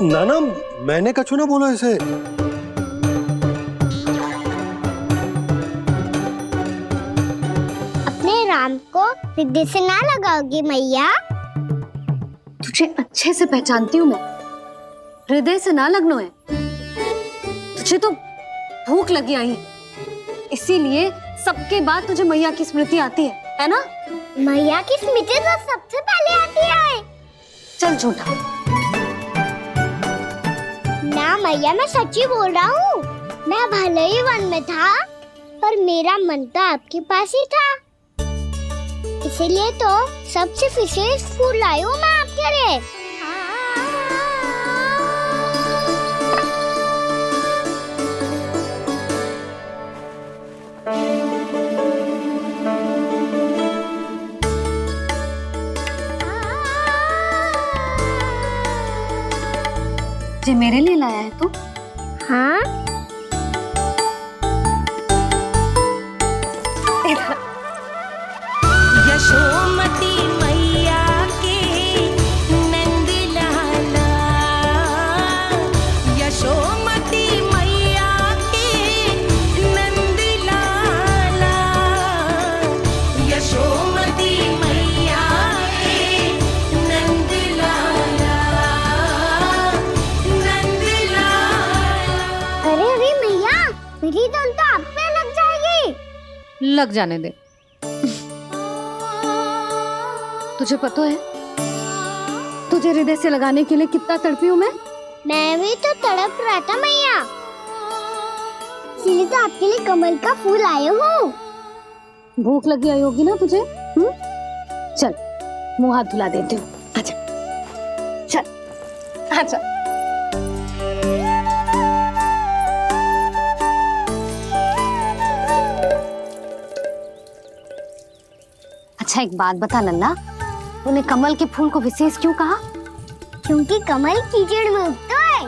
नाना, मैंने कछु ना बोला इसे। अपने राम को हृदय से ना लगाओगी मैया? तुझे अच्छे से पहचानती हूँ मैं, हृदय से ना लगनो है। तुझे तो भूख लगी आई है, इसीलिए सबके बाद तुझे मैया की स्मृति आती है ना? मैया की स्मृति तो सबसे पहले आती है। चल झूठा। ना मैया, मैं सच्ची बोल रहा हूँ। मैं भले ही वन में था, पर मेरा मन तो आपके पास ही था। इसीलिए तो सबसे विशेष फूल लाई हूँ मैं आपके लिए। ये मेरे लिए लाया है तू? हाँ। यशोमती मैया के नंद लाला, यशोमती मैया के नंद लाला, यशोमती मैया के नंद लाला, नंद लाला। अरे अरे मैया, मेरी धुन तो आप पे लग जाएगी। लग जाने दे। तुझे पता है तुझे हृदय से लगाने के लिए कितना तड़पी हूँ मैं? मैं भी तो तड़प रहा था मैया, इसलिए तो आपके लिए कमल का फूल आया हूँ। भूख लगी आई होगी ना तुझे? चल मुंह हाथ धुला देती हूँ। आजा, चल आजा। अच्छा एक बात बता लल्ला, तूने कमल के फूल को विशेष क्यों कहा? क्योंकि कमल कीचड़ में उगता है,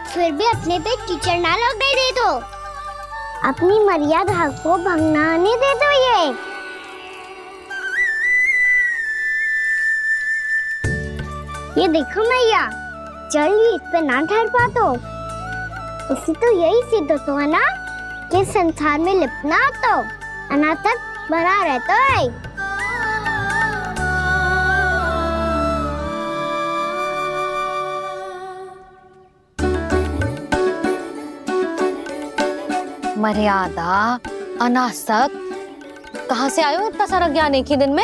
फिर भी अपने पे कीचड़ ना लगने दे दो। अपनी मर्यादा को भंगना नहीं दे दो। ये देखो मैया, जल भी इस पे ना ठहर पा तो इससे तो यही सिद्ध होता है ना कि संसार में लिपना तो अनाथ तक बना रहता है। मर्यादा अनासक, कहाँ से आयो इतना सारा ज्ञान एक ही दिन में?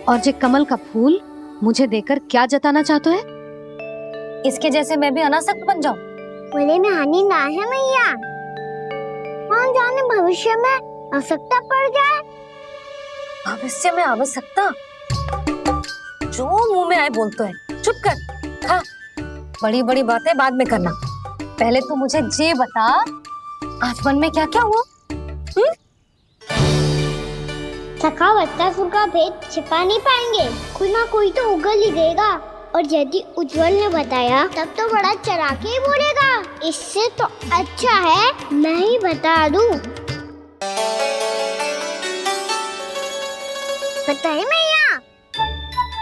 और जे कमल का फूल मुझे देकर क्या जताना चाहते है? इसके जैसे मैं भी अनासक्त बन जाऊं? बोले में हानि ना है मैया, कौन जाने भविष्य में आवश्यकता पड़ जाए। भविष्य में आवश्यकता? जो मुंह में आए बोलते हैं, चुप कर। हाँ, बड़ी बड़ी बातें बाद में करना, पहले तो मुझे ये बता आज वन में क्या क्या हुआ? सखा वत्सासुर का भेद छिपा नहीं पाएंगे, कोई ना कोई तो उगल ही देगा। और यदि उज्जवल ने बताया तब तो बड़ा चला के ही बोलेगा। इससे तो अच्छा है मैं ही बता दूं। पता है मैया,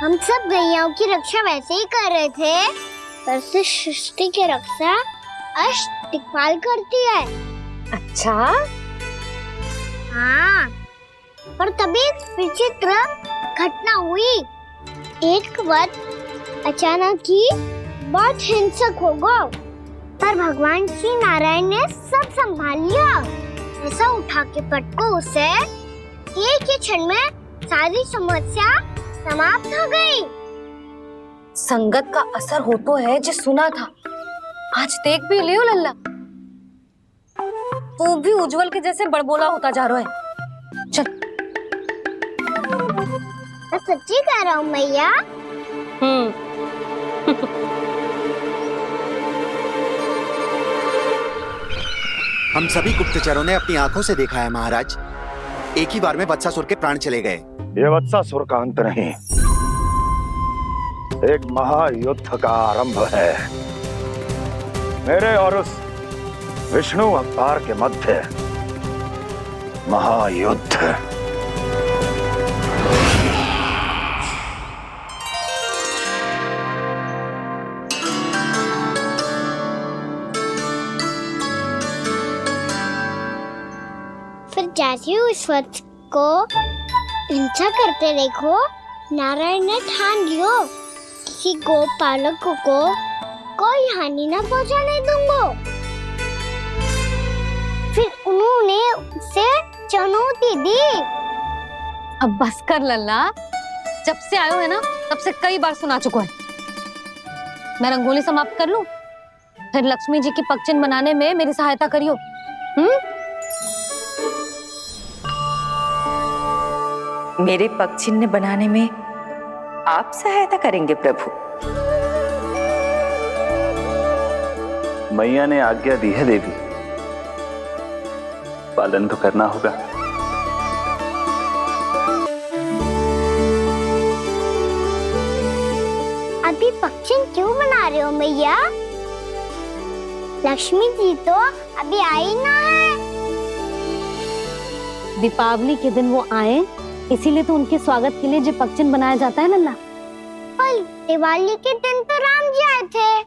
हम सब गैयाओं की रक्षा वैसे ही कर रहे थे, पर से सृष्टि की रक्षा अष्ट दिक्पाल करती है। अच्छा? हाँ, पर तभी विचित्र घटना हुई। एक वक्त अचानक ही बहुत हिंसक हो गया, पर भगवान श्री नारायण ने सब संभाल लिया। ऐसा उठा के पटको उसे, एक ही क्षण में सारी समस्या समाप्त हो गई। संगत का असर हो तो है जो सुना था, आज देख भी लियो लल्ला, तू भी उज्जवल के जैसे बड़बोला होता जा रहा है। चल। मैं सच्ची कह रहा हूँ मैया। हम सभी गुप्तचरों ने अपनी आंखों से देखा है महाराज, एक ही बार में वत्सासुर के प्राण चले गए। ये वत्सासुर का अंत नहीं, एक महायुद्ध का आरंभ है। मेरे और उस विष्णु अवतार के मध्य महायुद्ध। फिर जैसे ही उस वत्स को हिंसा करते देखो, नारायण ने ठान लियो किसी गोपालक को कोई हानि न पहुंचाने दूंगा। फिर उन्होंने उसे चुनौती दी। अब बस कर लल्ला, जब से आयो है ना तब से कई बार सुना चुका है। मैं रंगोली समाप्त कर लूं, फिर लक्ष्मी जी की पगचिन बनाने में मेरी सहायता करियो। मेरे पगचिन्ह बनाने में आप सहायता करेंगे प्रभु? मैया ने आज्ञा दी है देवी, पालन तो करना होगा। अभी पगचिन क्यों बना रहे हो मैया? लक्ष्मी जी तो अभी आई ना है। दीपावली के दिन वो आए, इसीलिए तो उनके स्वागत के लिए जो पगचिन बनाया जाता है लल्ला। पर दिवाली के दिन तो राम जी आए थे,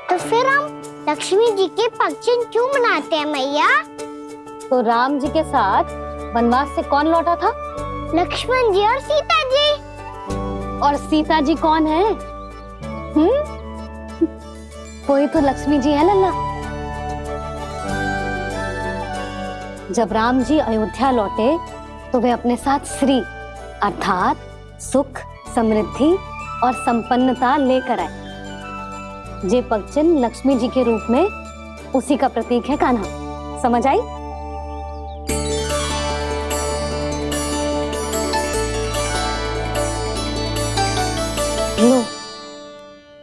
तो फिर हम लक्ष्मी जी के पगचिन क्यों मनाते हैं मैया? तो राम जी के साथ वनवास से कौन लौटा था? लक्ष्मण जी और सीता जी। और सीता जी कौन है? कोई तो लक्ष्मी जी है लल्ला। जब राम जी अयोध्या लौटे तो वे अपने साथ श्री अर्थात सुख, समृद्धि और संपन्नता लेकर आए। जे पगचिन लक्ष्मी जी के रूप में उसी का प्रतीक है कान्हा। समझ आई? लो,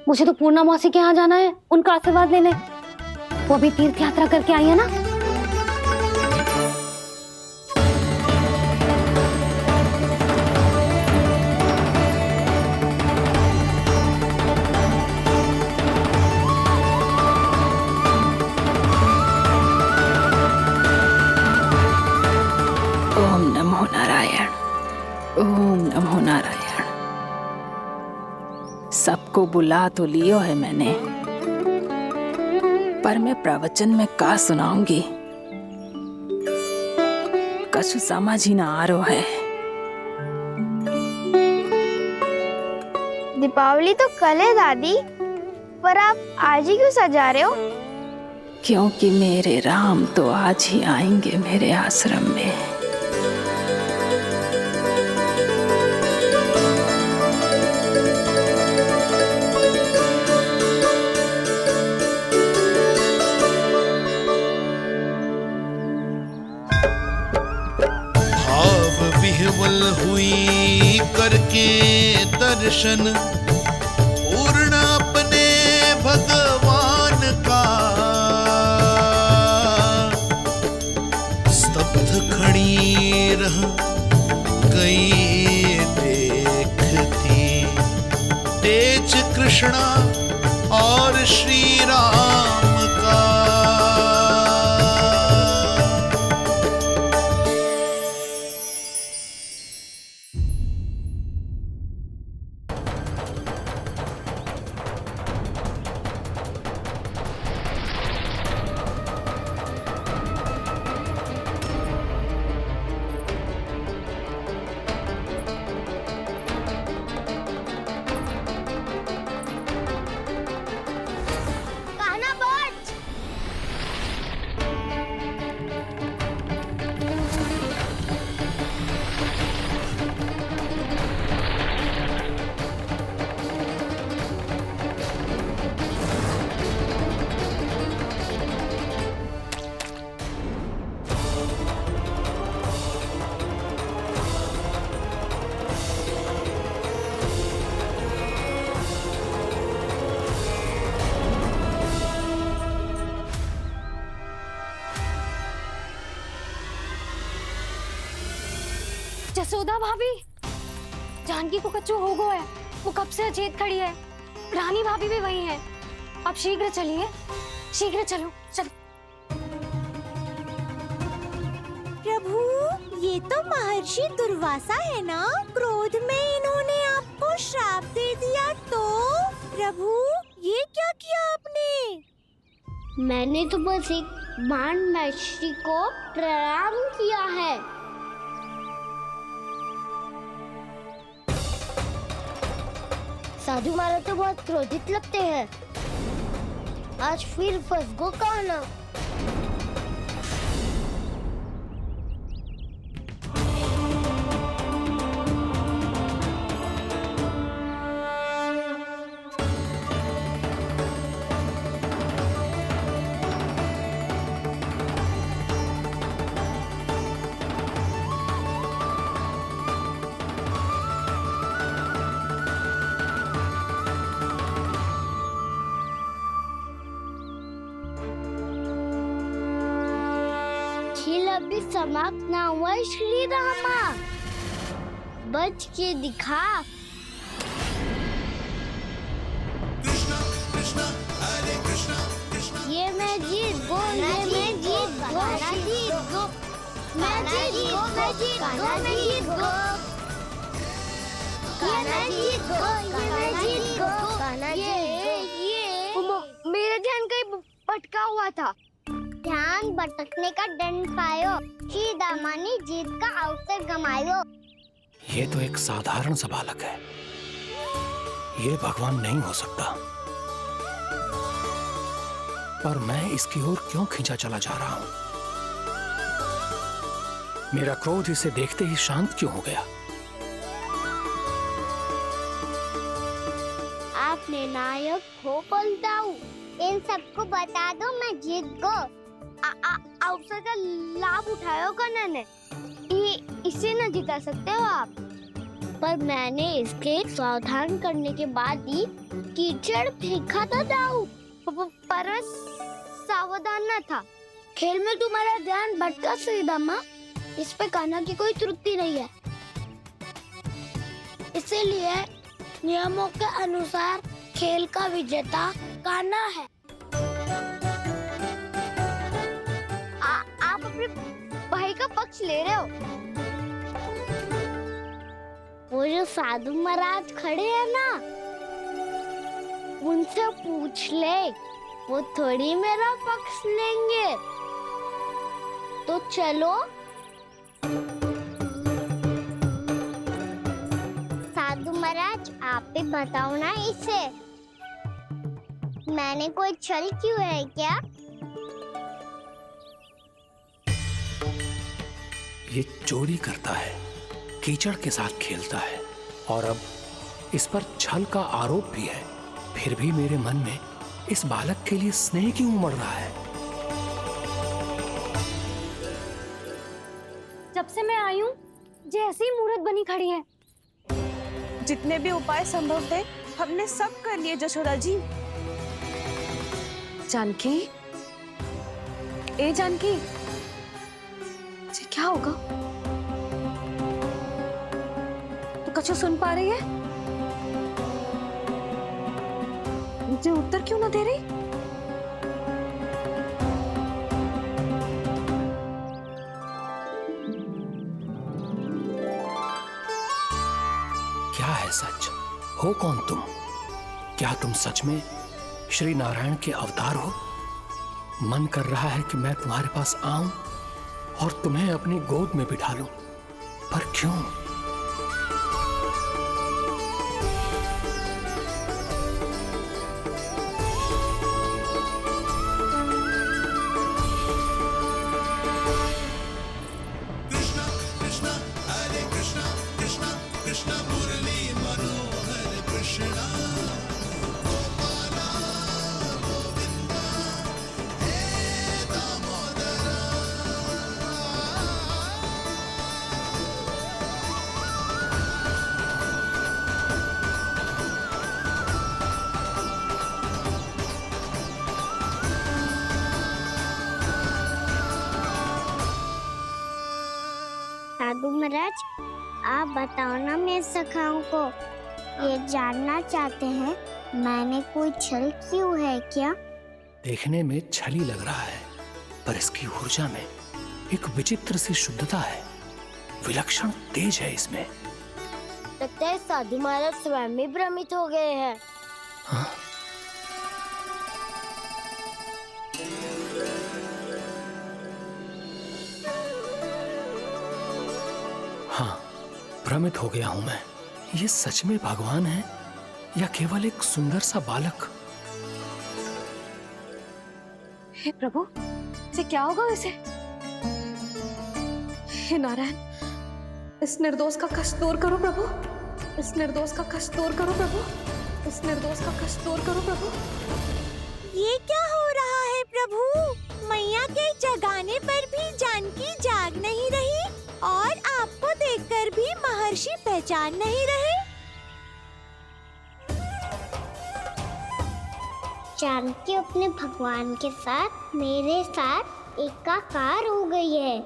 मुझे तो पूर्णा मौसी के यहाँ जाना है, उनका आशीर्वाद लेने। वो अभी तीर्थ यात्रा करके आई है ना। ओम नमो नारायण, ओम नमो नारायण। सबको बुला तो लियो है मैंने, पर मैं प्रवचन में का सुनाऊंगी, कछु समझ ही ना आ रहा है। दीपावली तो कल है दादी, पर आप आज ही क्यों सजा रहे हो? क्योंकि मेरे राम तो आज ही आएंगे मेरे आश्रम में। भाव विह्वल हुई करके दर्शन पूर्ण अपने भगवान का, स्तब्ध खड़ी रह गई देखती तेज कृष्णा और श्री राम का। कान्हा बच। जसोदा भाभी, जानकी को कच्चू हो गया है। वो कब से अचेत खड़ी है। रानी भाभी भी वही है। आप शीघ्र चलिए, शीघ्र चलो चलो। प्रभु, ये तो महर्षि दुर्वासा है ना? क्रोध में इन्होंने आपको श्राप दे दिया तो? प्रभु, ये क्या किया आपने? मैंने तो बस एक बाण महर्षि को प्रणाम किया है। साधु महाराज तो बहुत क्रोधित लगते हैं। आज फिर फंस गो कान्हा। खेल अभी समाप्त ना हुआ श्री रामा। बच के दिखा। ये मैं जीत गो, ये मैं जीत गो, मैं जीत गो, मैं जीत गो, मैं जीत गो, मैं जीत गो, ये मैं जीत गो, ये मैं जीत गो, ये मेरा ध्यान कहीं भटका हुआ था। ध्यान भटकने का दंड पायो, श्री दामा ने जीत का अवसर गमायो। ये तो एक साधारण सा बालक है, ये भगवान नहीं हो सकता। पर मैं इसकी ओर क्यों खींचा चला जा रहा हूं? मेरा क्रोध इसे देखते ही शांत क्यों हो गया? आपने नायक हो पलटाऊ। इन सबको बता दो मैं जीत गो। अवसर का लाभ उठायो कन्हा ने। इसे न जिता सकते हो आप। पर मैंने इसके सावधान करने के बाद ही कीचड़ फेंका था दाऊ। पर मैं सावधान न था। खेल में तुम्हारा ध्यान भटका श्री दामा। इस पे कान्हा की कोई त्रुटि नहीं है। इसीलिए नियमों के अनुसार खेल का विजेता कान्हा है। आप अपने भाई का पक्ष ले रहे हो। वो जो साधु महाराज खड़े हैं ना, उनसे पूछ ले, वो थोड़ी मेरा पक्ष लेंगे। तो चलो। साधु महाराज आप भी बताओ ना इसे, मैंने कोई छल क्यों है क्या? ये चोरी करता है, कीचड़ के साथ खेलता है और अब इस पर छल का आरोप भी है। फिर भी मेरे मन में इस बालक के लिए स्नेह क्यों उमड़ रहा है? जब से मैं आई हूँ जैसी मूर्त बनी खड़ी है। जितने भी उपाय संभव थे हमने सब कर लिए जशोदा जी। जानकी, ए जानकी, जी क्या होगा? तू कछु सुन पा रही है? मुझे उत्तर क्यों ना दे रही? क्या है सच? हो कौन तुम? क्या तुम सच में श्री नारायण के अवतार हो? मन कर रहा है कि मैं तुम्हारे पास आऊं और तुम्हें अपनी गोद में बिठा लूं, पर क्यों? साधु महाराज, आप बताओ ना मेरे सखाओं को, ये जानना चाहते हैं मैंने कोई छल क्यों है क्या? देखने में छली लग रहा है, पर इसकी ऊर्जा में एक विचित्र सी शुद्धता है, विलक्षण तेज है इसमें। लगता है साधु महाराज स्वयं भी भ्रमित हो गए हैं। हाँ? हाँ, भ्रमित हो गया हूं मैं। ये सच में भगवान है या केवल एक सुंदर सा बालक? हे प्रभु, इसे क्या होगा वैसे? हे नारायण, इस निर्दोष का कष्ट दूर करो प्रभु, इस निर्दोष का कष्ट दूर करो प्रभु, इस निर्दोष का कष्ट दूर करो प्रभु। ये क्या हो रहा है प्रभु? मैया के जगाने पर भी जानकी जाग नहीं रही और आपको देखकर भी महर्षि पहचान नहीं रहे। जानकी अपने भगवान के साथ मेरे साथ एकाकार हो गई है।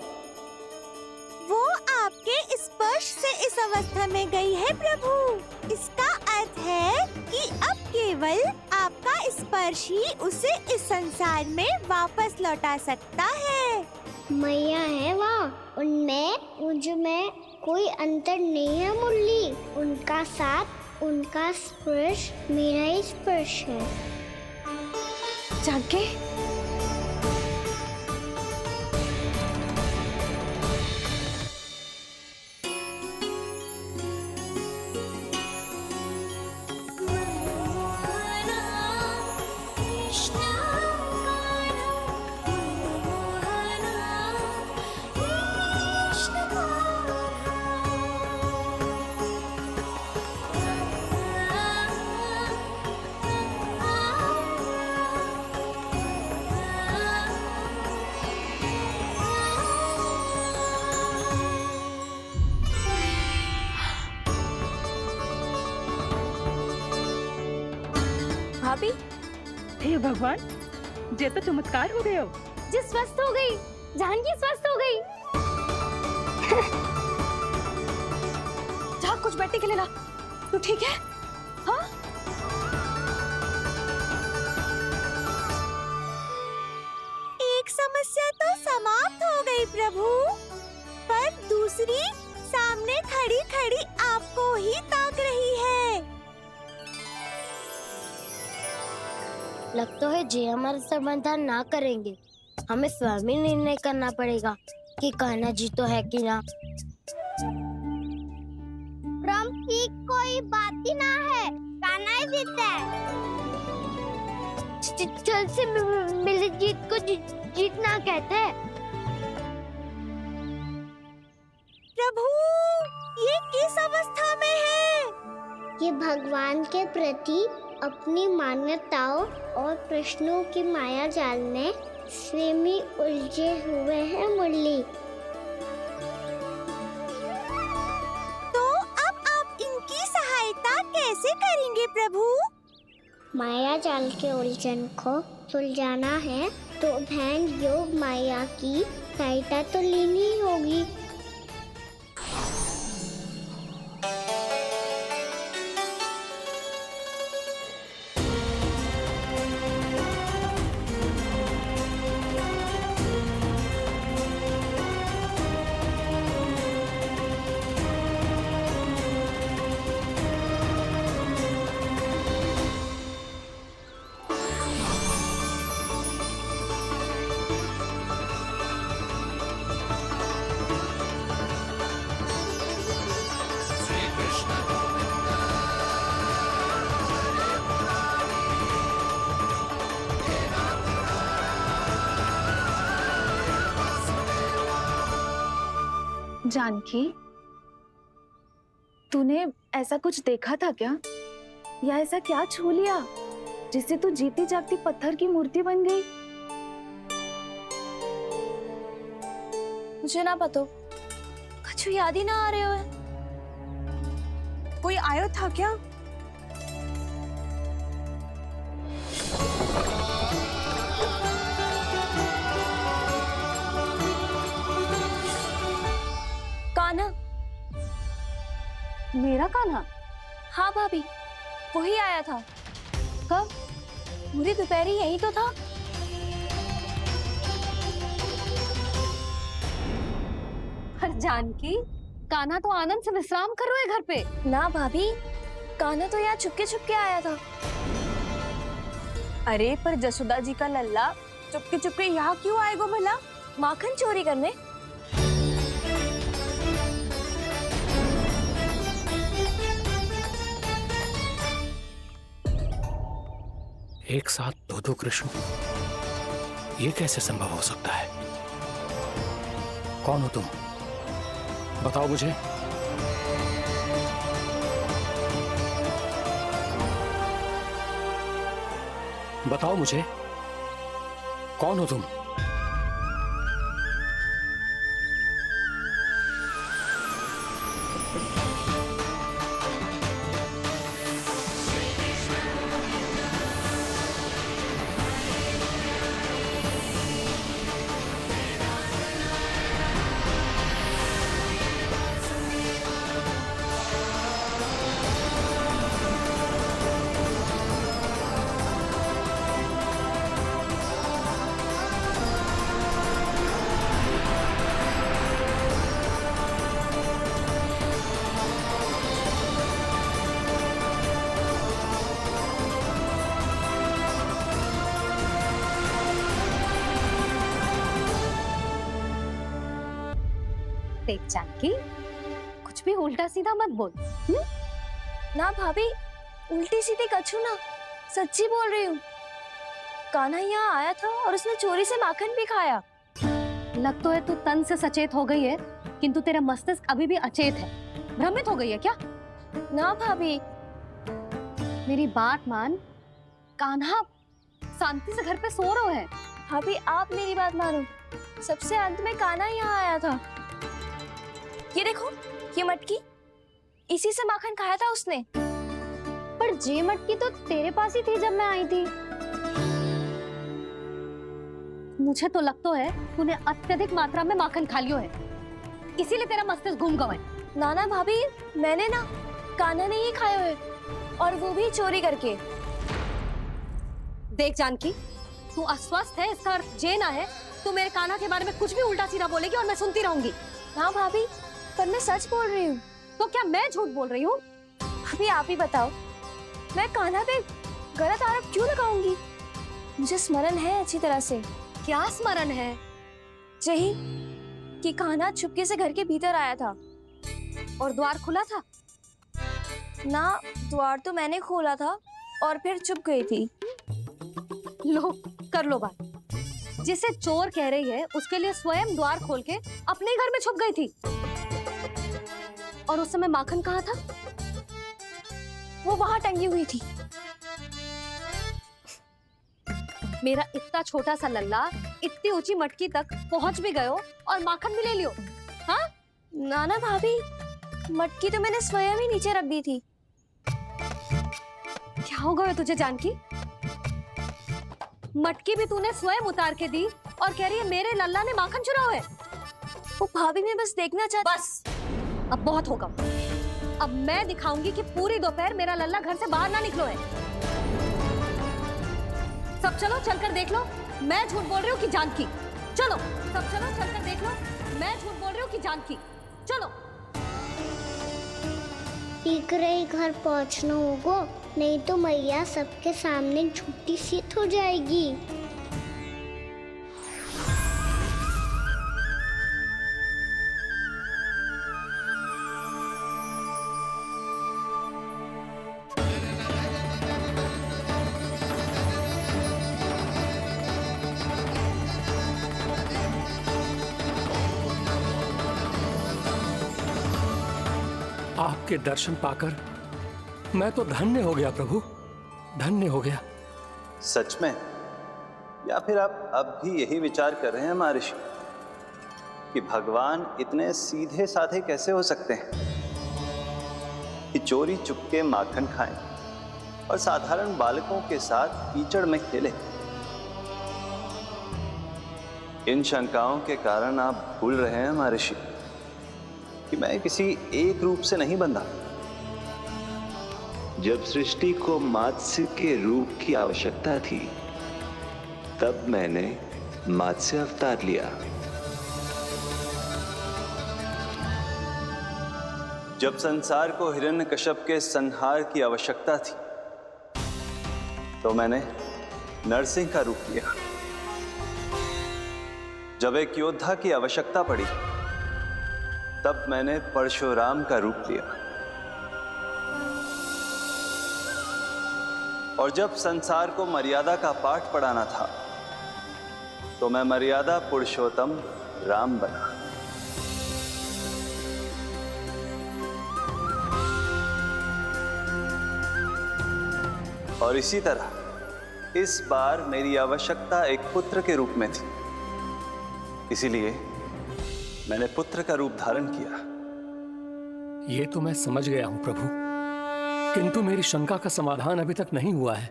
वो आपके स्पर्श से इस अवस्था में गई है प्रभु। इसका अर्थ है कि अब केवल आपका स्पर्श ही उसे इस संसार में वापस लौटा सकता है। मैया है वहाँ, उनमें मुझ में कोई अंतर नहीं है मुरली। उनका साथ, उनका स्पर्श मेरा ही स्पर्श है। जानकी, भाभी, हे भगवान, जे तो चमत्कार हो गए हो। जी स्वस्थ हो गई, जानकी स्वस्थ हो गई। जा कुछ बैठने के लिए ला। तू ठीक है? हाँ? एक समस्या तो समाप्त हो गई प्रभु, पर दूसरी सामने खड़ी खड़ी आपको ही ताक रही है। लगता है जे हमारा समाधान ना करेंगे, हमें स्वयं ही निर्णय करना पड़ेगा कि कान्हा जी तो है कि ना। ब्रह्म की कोई बात ही ना है, कान्हा ही जीता है। छल से मिली जीत को जीतना कहते हैं। किस अवस्था में है? ये भगवान के प्रति अपनी मान्यताओं और प्रश्नों की माया जाल में स्वयं उलझे हुए हैं मुरली। तो अब आप इनकी सहायता कैसे करेंगे प्रभु? माया जाल के उलझन को सुलझाना है तो बहन योग माया की सहायता तो लेनी ही होगी। जानकी, तूने ऐसा कुछ देखा था क्या? या ऐसा क्या छू लिया जिससे तू जीती जागती पत्थर की मूर्ति बन गई? मुझे ना पता, कुछ याद ही ना आ रहे हो। कोई आयो था क्या? कान्हा, मेरा कान्हा? हाँ भाभी, वही आया था। कब? पूरी दोपहर यही तो था। जानकी, कान्हा तो आनंद से विश्राम कर रहे घर पे। ना भाभी, कान्हा तो यहाँ चुपके चुपके आया था। अरे पर जसोदा जी का लल्ला चुपके चुपके यहाँ क्यों आएगा भला? माखन चोरी करने। एक साथ दो कृष्ण, ये कैसे संभव हो सकता है? कौन हो तुम? बताओ मुझे। बताओ मुझे, कौन हो तुम? देख जानकी, कुछ भी उल्टा सीधा मत बोल। ना भाभी, उल्टी सीधी कछू ना, सच्ची बोल रही हूँ। कान्हा यहाँ आया था और उसने चोरी से माखन भी खाया। लग तो है तू तन से सचेत हो गई है, किंतु तेरा मस्तिष्क अभी भी अचेत है। भ्रमित हो गई है क्या? ना भाभी, मेरी बात मान। कान्हा शांति से घर पे सो रहा है। भाभी आप मेरी बात मानो, सबसे अंत में कान्हा यहाँ आया था। ये देखो, ये मटकी, इसी से माखन खाया था उसने। पर जे मटकी तो तेरे पास ही थी जब मैं आई थी। मुझे तो लगता है तूने अत्यधिक मात्रा में माखन खा लियो है, इसीलिए तेरा मस्तिष्क घूम गया है। नाना भाभी, मैंने ना, कान्हा ने ही खाया है, और वो भी चोरी करके। देख जानकी, तू अस्वस्थ है, इसका अर्थ जे ना है तू मेरे कान्हा के बारे में कुछ भी उल्टा सीधा बोलेगी और मैं सुनती रहूंगी। हाँ भाभी, पर मैं सच बोल रही हूँ। तो क्या मैं झूठ बोल रही हूँ? अभी आप ही बताओ, मैं कान्हा पे गलत आरोप क्यों लगाऊंगी? मुझे स्मरण है अच्छी तरह से। क्या स्मरण है? यही कि कान्हा चुपके से घर के भीतर आया था। और द्वार खुला था? ना, द्वार तो मैंने खोला था और फिर चुप गई थी। लो, कर लो बात। जिसे चोर कह रही है उसके लिए स्वयं द्वार खोल के अपने घर में छुप गई थी। और उस समय माखन कहाँ था? वो वहां टंगी हुई थी। मेरा इतना छोटा सा लल्ला इतनी ऊंची मटकी तक पहुंच भी गयो और माखन भी ले लियो। हाँ? नाना भाभी, मटकी तो मैंने स्वयं ही नीचे रख दी थी। क्या हो गया तुझे जानकी? मटकी भी तूने स्वयं उतार के दी और कह रही है मेरे लल्ला ने माखन चुराया है। वो भाभी मैं बस देखना चाहती। बस, अब बहुत होगा। अब मैं दिखाऊंगी कि पूरी दोपहर मेरा लल्ला घर से बाहर ना निकलो है। सब चलो चलकर देख लो, मैं झूठ बोल रही हूँ कि जानकी। चलो सब चलो चलकर देख लो, मैं झूठ बोल रही हूँ कि जानकी। चलो। शीघ्र ही घर पहुंचना होगा, नहीं तो मैया सबके सामने झूठी सिद्ध हो जाएगी। आपके दर्शन पाकर मैं तो धन्य हो गया प्रभु, धन्य हो गया। सच में? या फिर आप अब भी यही विचार कर रहे हैं महर्षि कि भगवान इतने सीधे साधे कैसे हो सकते हैं कि चोरी चुपके माखन खाएं और साधारण बालकों के साथ कीचड़ में खेले? इन शंकाओं के कारण आप भूल रहे हैं महर्षि कि मैं किसी एक रूप से नहीं बंधा। जब सृष्टि को मत्स्य के रूप की आवश्यकता थी, तब मैंने मत्स्य अवतार लिया। जब संसार को हिरण्यकश्यप के संहार की आवश्यकता थी, तो मैंने नरसिंह का रूप लिया। जब एक योद्धा की आवश्यकता पड़ी, तब मैंने परशुराम का रूप लिया। और जब संसार को मर्यादा का पाठ पढ़ाना था, तो मैं मर्यादा पुरुषोत्तम राम बना। और इसी तरह इस बार मेरी आवश्यकता एक पुत्र के रूप में थी, इसीलिए मैंने पुत्र का रूप धारण किया। ये तो मैं समझ गया हूं प्रभु, किंतु मेरी शंका का समाधान अभी तक नहीं हुआ है।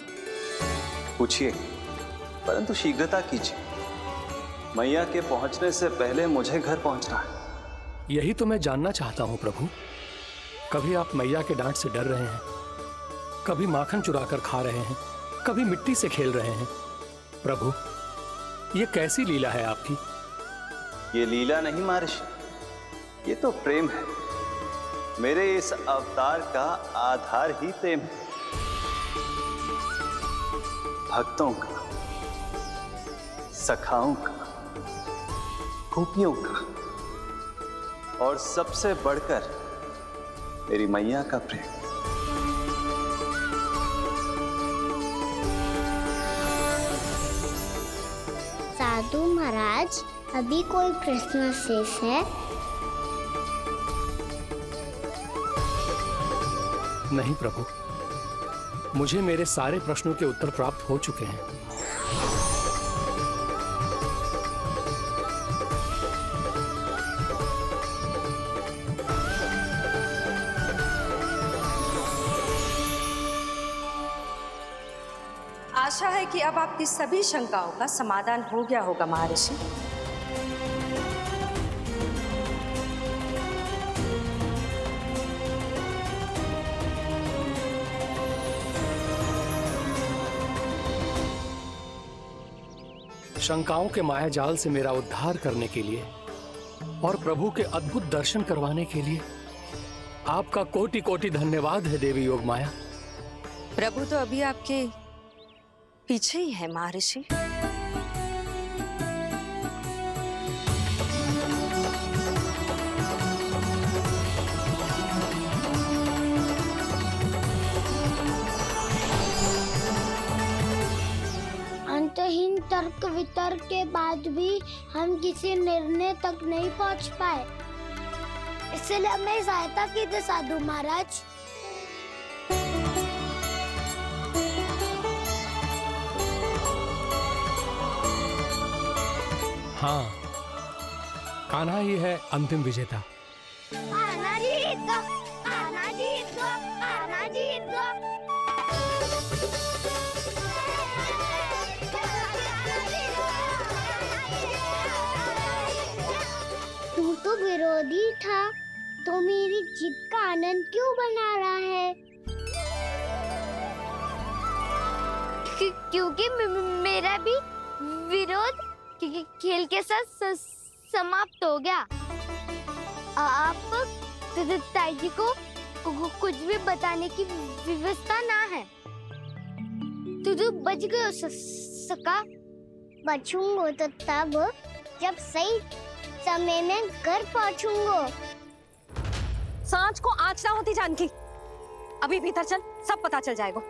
पूछिए, परंतु शीघ्रता कीजिए। मैया के पहुंचने से पहले मुझे घर पहुंचना है। यही तो मैं जानना चाहता हूं प्रभु। कभी आप मैया के डांट से डर रहे हैं, कभी माखन चुराकर खा रहे हैं, कभी मिट्टी से खेल रहे हैं। प्रभु, ये कैसी लीला है आपकी? ये लीला नहीं महर्षि, ये तो प्रेम है। मेरे इस अवतार का आधार ही प्रेम है। भक्तों का, सखाओं का, गोपियों का, और सबसे बढ़कर मेरी मैया का प्रेम। साधु महाराज, अभी कोई प्रश्न शेष है? नहीं प्रभु, मुझे मेरे सारे प्रश्नों के उत्तर प्राप्त हो चुके हैं। आशा है कि अब आपकी सभी शंकाओं का समाधान हो गया होगा महर्षि। शंकाओं के मायाजाल से मेरा उद्धार करने के लिए और प्रभु के अद्भुत दर्शन करवाने के लिए आपका कोटि कोटि धन्यवाद है देवी योगमाया। प्रभु तो अभी आपके पीछे ही है महर्षि। अंतहीन तर्क वितर्क के बाद भी हम किसी निर्णय तक नहीं पहुंच पाए। इसलिए मैं सहायता कीजिए साधु महाराज। हाँ, कान्हा ही है अंतिम विजेता। कान्हा जीत गो, कान्हा जीत गो, कान्हा जीत गो। तू तो विरोधी था, तो मेरी जीत का आनंद क्यों बना रहा है? क्योंकि मेरा भी विरोध खेल के साथ समाप्त हो गया। आप ताई जी को कुछ भी बताने की व्यवस्था ना है। तू बच गयो सका। बचूंगो तो तब जब सही समय में घर पहुंचूंगो। सांच को आँच ना होती जानकी। अभी भीतर चल, सब पता चल जाएगा।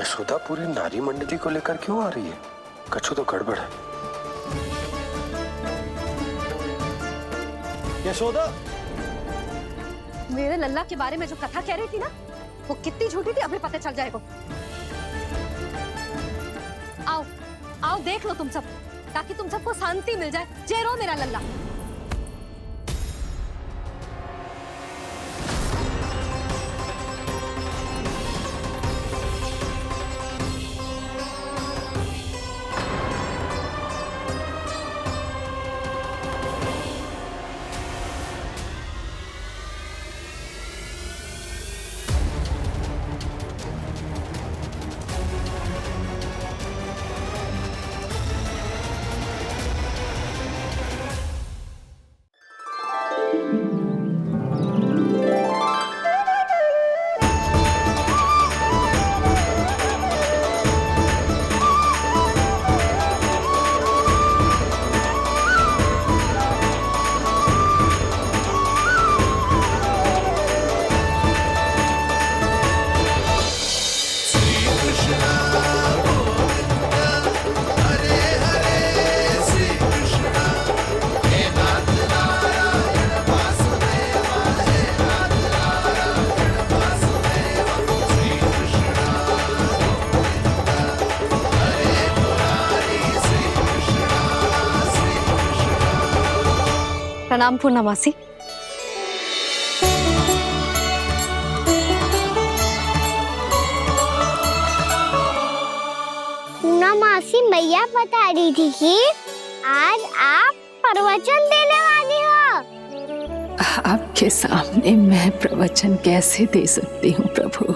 यशोदा पूरी नारी मंडली को लेकर क्यों आ रही है? कछु तो गड़बड़ है। यशोदा, मेरे लल्ला के बारे में जो कथा कह रही थी ना, वो कितनी झूठी थी अभी पता चल जाएगा। आओ आओ देख लो तुम सब, ताकि तुम सबको शांति मिल जाए। जय रो मेरा लल्ला। प्रणाम पूर्णमासी। पूर्णमासी मैया बता रही थी कि आज आप प्रवचन देने वाली हो। आपके सामने मैं प्रवचन कैसे दे सकती हूँ प्रभु?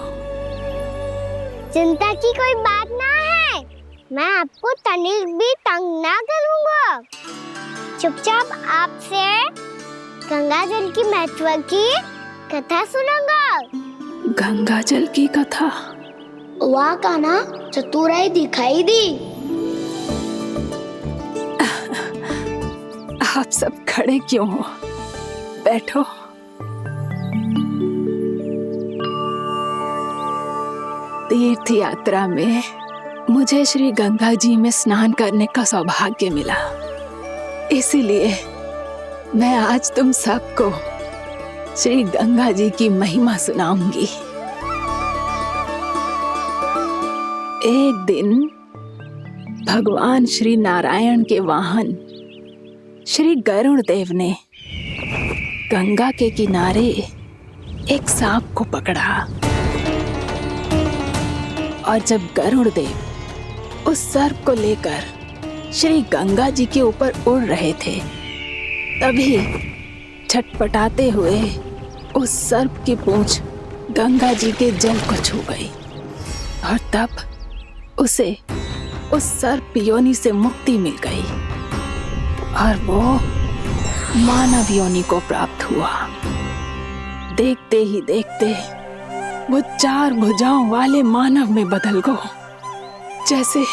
चिंता की कोई बात ना है, मैं आपको तनिक भी तंग ना करूँगा। चुपचाप आपसे गंगा जल की महत्व की कथा सुनूंगा। गंगा जल की कथा? वाह कान्हा, चतुराई दिखाई दी। आप सब खड़े क्यों हो? बैठो। तीर्थ यात्रा में मुझे श्री गंगा जी में स्नान करने का सौभाग्य मिला, इसीलिए मैं आज तुम सबको श्री गंगा जी की महिमा सुनाऊंगी। एक दिन भगवान श्री नारायण के वाहन श्री गरुड़ देव ने गंगा के किनारे एक सांप को पकड़ा, और जब गरुड़ देव उस सर्प को लेकर श्री गंगा जी के ऊपर उड़ रहे थे, तभी छटपटाते हुए उस सर्प की पूंछ गंगा जी के जल को छू गई, और तब उसे उस सर्प योनि से मुक्ति मिल गई और वो मानव योनि को प्राप्त हुआ। देखते ही देखते वो 4 भुजाओं वाले मानव में बदल गो, जैसे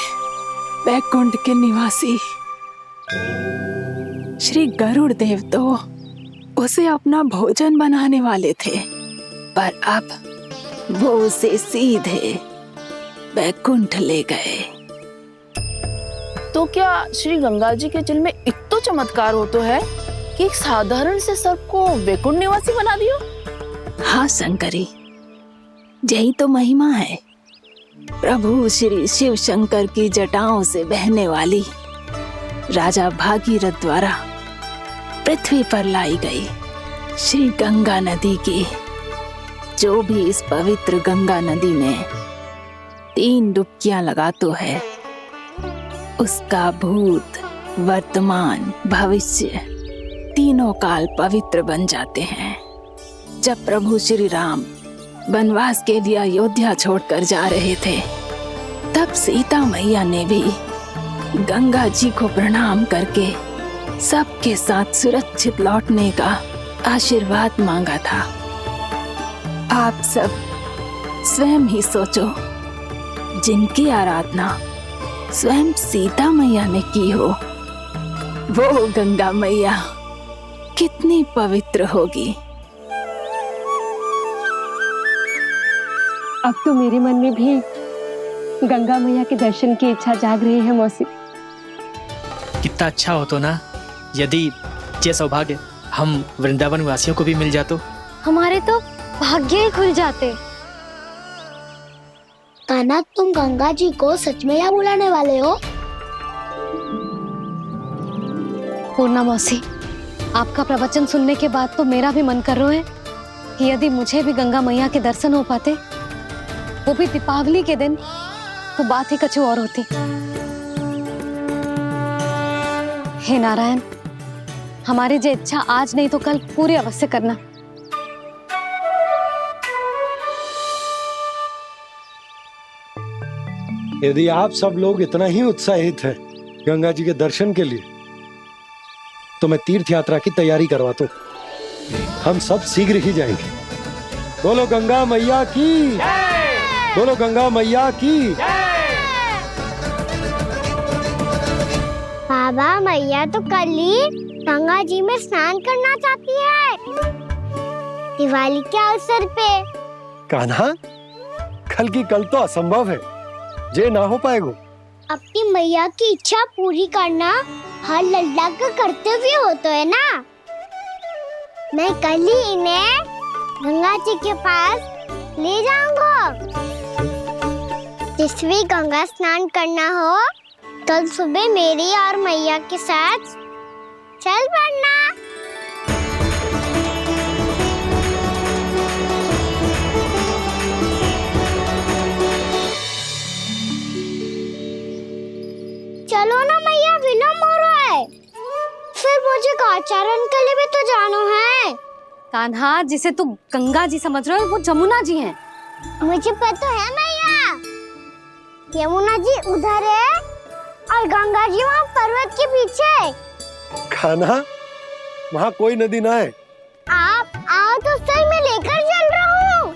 बैकुंठ के निवासी श्री गरुड़ देव तो उसे अपना भोजन बनाने वाले थे, पर अब वो उसे सीधे बैकुंठ ले गए। तो क्या श्री गंगा जी के जल में इतना चमत्कार हो तो है कि एक साधारण से सर्प को वैकुंठ निवासी बना दियो? हाँ शंकरी, यही तो महिमा है। प्रभु श्री शिव शंकर की जटाओं से बहने वाली राजा भागीरथ द्वारा पृथ्वी पर लाई गई श्री गंगा नदी की, जो भी इस पवित्र गंगा नदी में 3 डुबकियां लगातो है, उसका भूत, वर्तमान, भविष्य तीनों काल पवित्र बन जाते हैं। जब प्रभु श्री राम वनवास के लिए अयोध्या छोड़कर जा रहे थे, तब सीता मैया ने भी गंगा जी को प्रणाम करके सबके साथ सुरक्षित लौटने का आशीर्वाद मांगा था। आप सब स्वयं ही सोचो, जिनकी आराधना स्वयं सीता मैया ने की हो, वो गंगा मैया कितनी पवित्र होगी। अब तो मेरे मन में भी गंगा मैया के दर्शन की इच्छा जाग रही है मौसी। कितना अच्छा हो तो ना यदि ये सौभाग्य हम वृंदावन वासियों को भी मिल जातो। हमारे तो भाग्य ही खुल जाते। कान्हा, तुम गंगा जी को सच में यहाँ बुलाने वाले हो? पूर्णा मौसी, आपका प्रवचन सुनने के बाद तो मेरा भी मन कर रहा है कि यदि मुझे भी गंगा मैया के दर्शन हो पाते, वो भी दीपावली के दिन, तो बात ही कुछ और होती। हे नारायण, हमारी जो इच्छा आज नहीं तो कल पूरी अवश्य करना। यदि आप सब लोग इतना ही उत्साहित हैं गंगा जी के दर्शन के लिए, तो मैं तीर्थ यात्रा की तैयारी करवाता हूँ। हम सब शीघ्र ही जाएंगे। बोलो गंगा मैया की, बोलो गंगा मैया की। बाबा, मैया तो कल ही गंगा जी में स्नान करना चाहती है, दिवाली के अवसर पे। कान्हा, कल की कल तो असंभव है, जे ना हो पाएगा। अपनी मैया की इच्छा पूरी करना हर लल्ला का कर्तव्य होता है ना। मैं कल ही इन्हें गंगा जी के पास ले जाऊंगा। जिस भी गंगा स्नान करना हो, कल सुबह मेरी और मैया के साथ चल पड़ना। चलो ना मैया, विलम्ब हो रहा है। फिर मुझे आचरण के लिए भी तो जाना है। कान्हा, जिसे तू गंगा जी समझ रहे हो, वो जमुना जी हैं। मुझे पता है मैया, यमुना जी उधर है और गंगा जी वहाँ पर्वत के पीछे। कान्हा, वहाँ कोई नदी ना है। आप आओ तो सही, मैं लेकर चल रहा हूँ।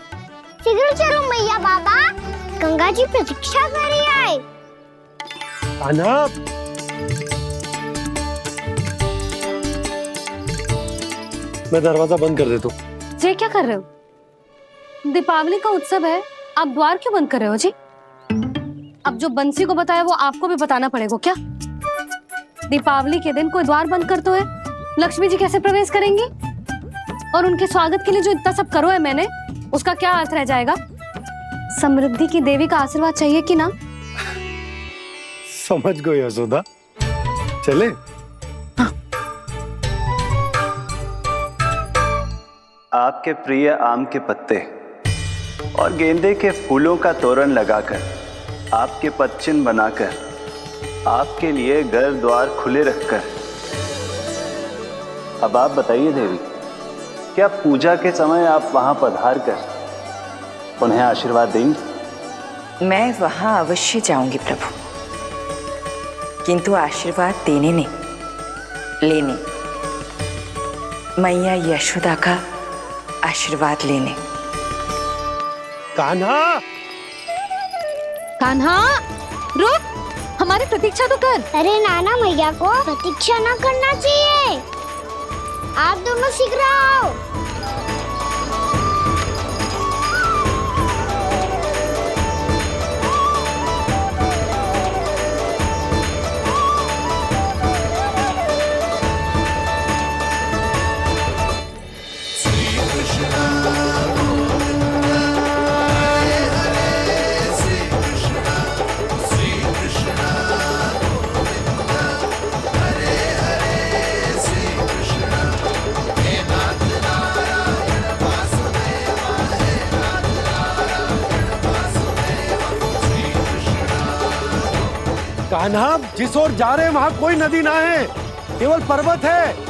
शीघ्र चलो मैया। बाबा, गंगा जी प्रतीक्षा कर रही है। कान्हा, मैं दरवाजा बंद कर देता हूँ। ये क्या कर रहे हो? दीपावली का उत्सव है, आप द्वार क्यों बंद कर रहे हो जी? अब जो बंसी को बताया वो आपको भी बताना पड़ेगा क्या? दीपावली के दिन कोई द्वार बंद कर तो है, लक्ष्मी जी कैसे प्रवेश करेंगी? और उनके स्वागत के लिए जो इतना सब करो है मैंने, उसका क्या अर्थ रह जाएगा? समृद्धि की देवी का आशीर्वाद चाहिए कि ना? समझ गई यशोदा, चले। आपके प्रिय आम के पत्ते और गेंदे के फूलों का तोरण लगाकर, आपके पदचिन्ह बनाकर, आपके लिए घर द्वार खुले रखकर, अब आप बताइए देवी, क्या पूजा के समय आप वहां पधार कर उन्हें आशीर्वाद देंगी? मैं वहां अवश्य जाऊंगी प्रभु, किंतु आशीर्वाद देने नहीं, लेने, मैया यशोदा का आशीर्वाद लेने। कान्हा, कान्हा, रुक। हमारी प्रतीक्षा तो कर। अरे नाना मैया को प्रतीक्षा ना करना चाहिए, आप दोनों सीख रहा हो। कान्हा, जिस ओर जा रहे हैं वहां कोई नदी ना है, केवल पर्वत है।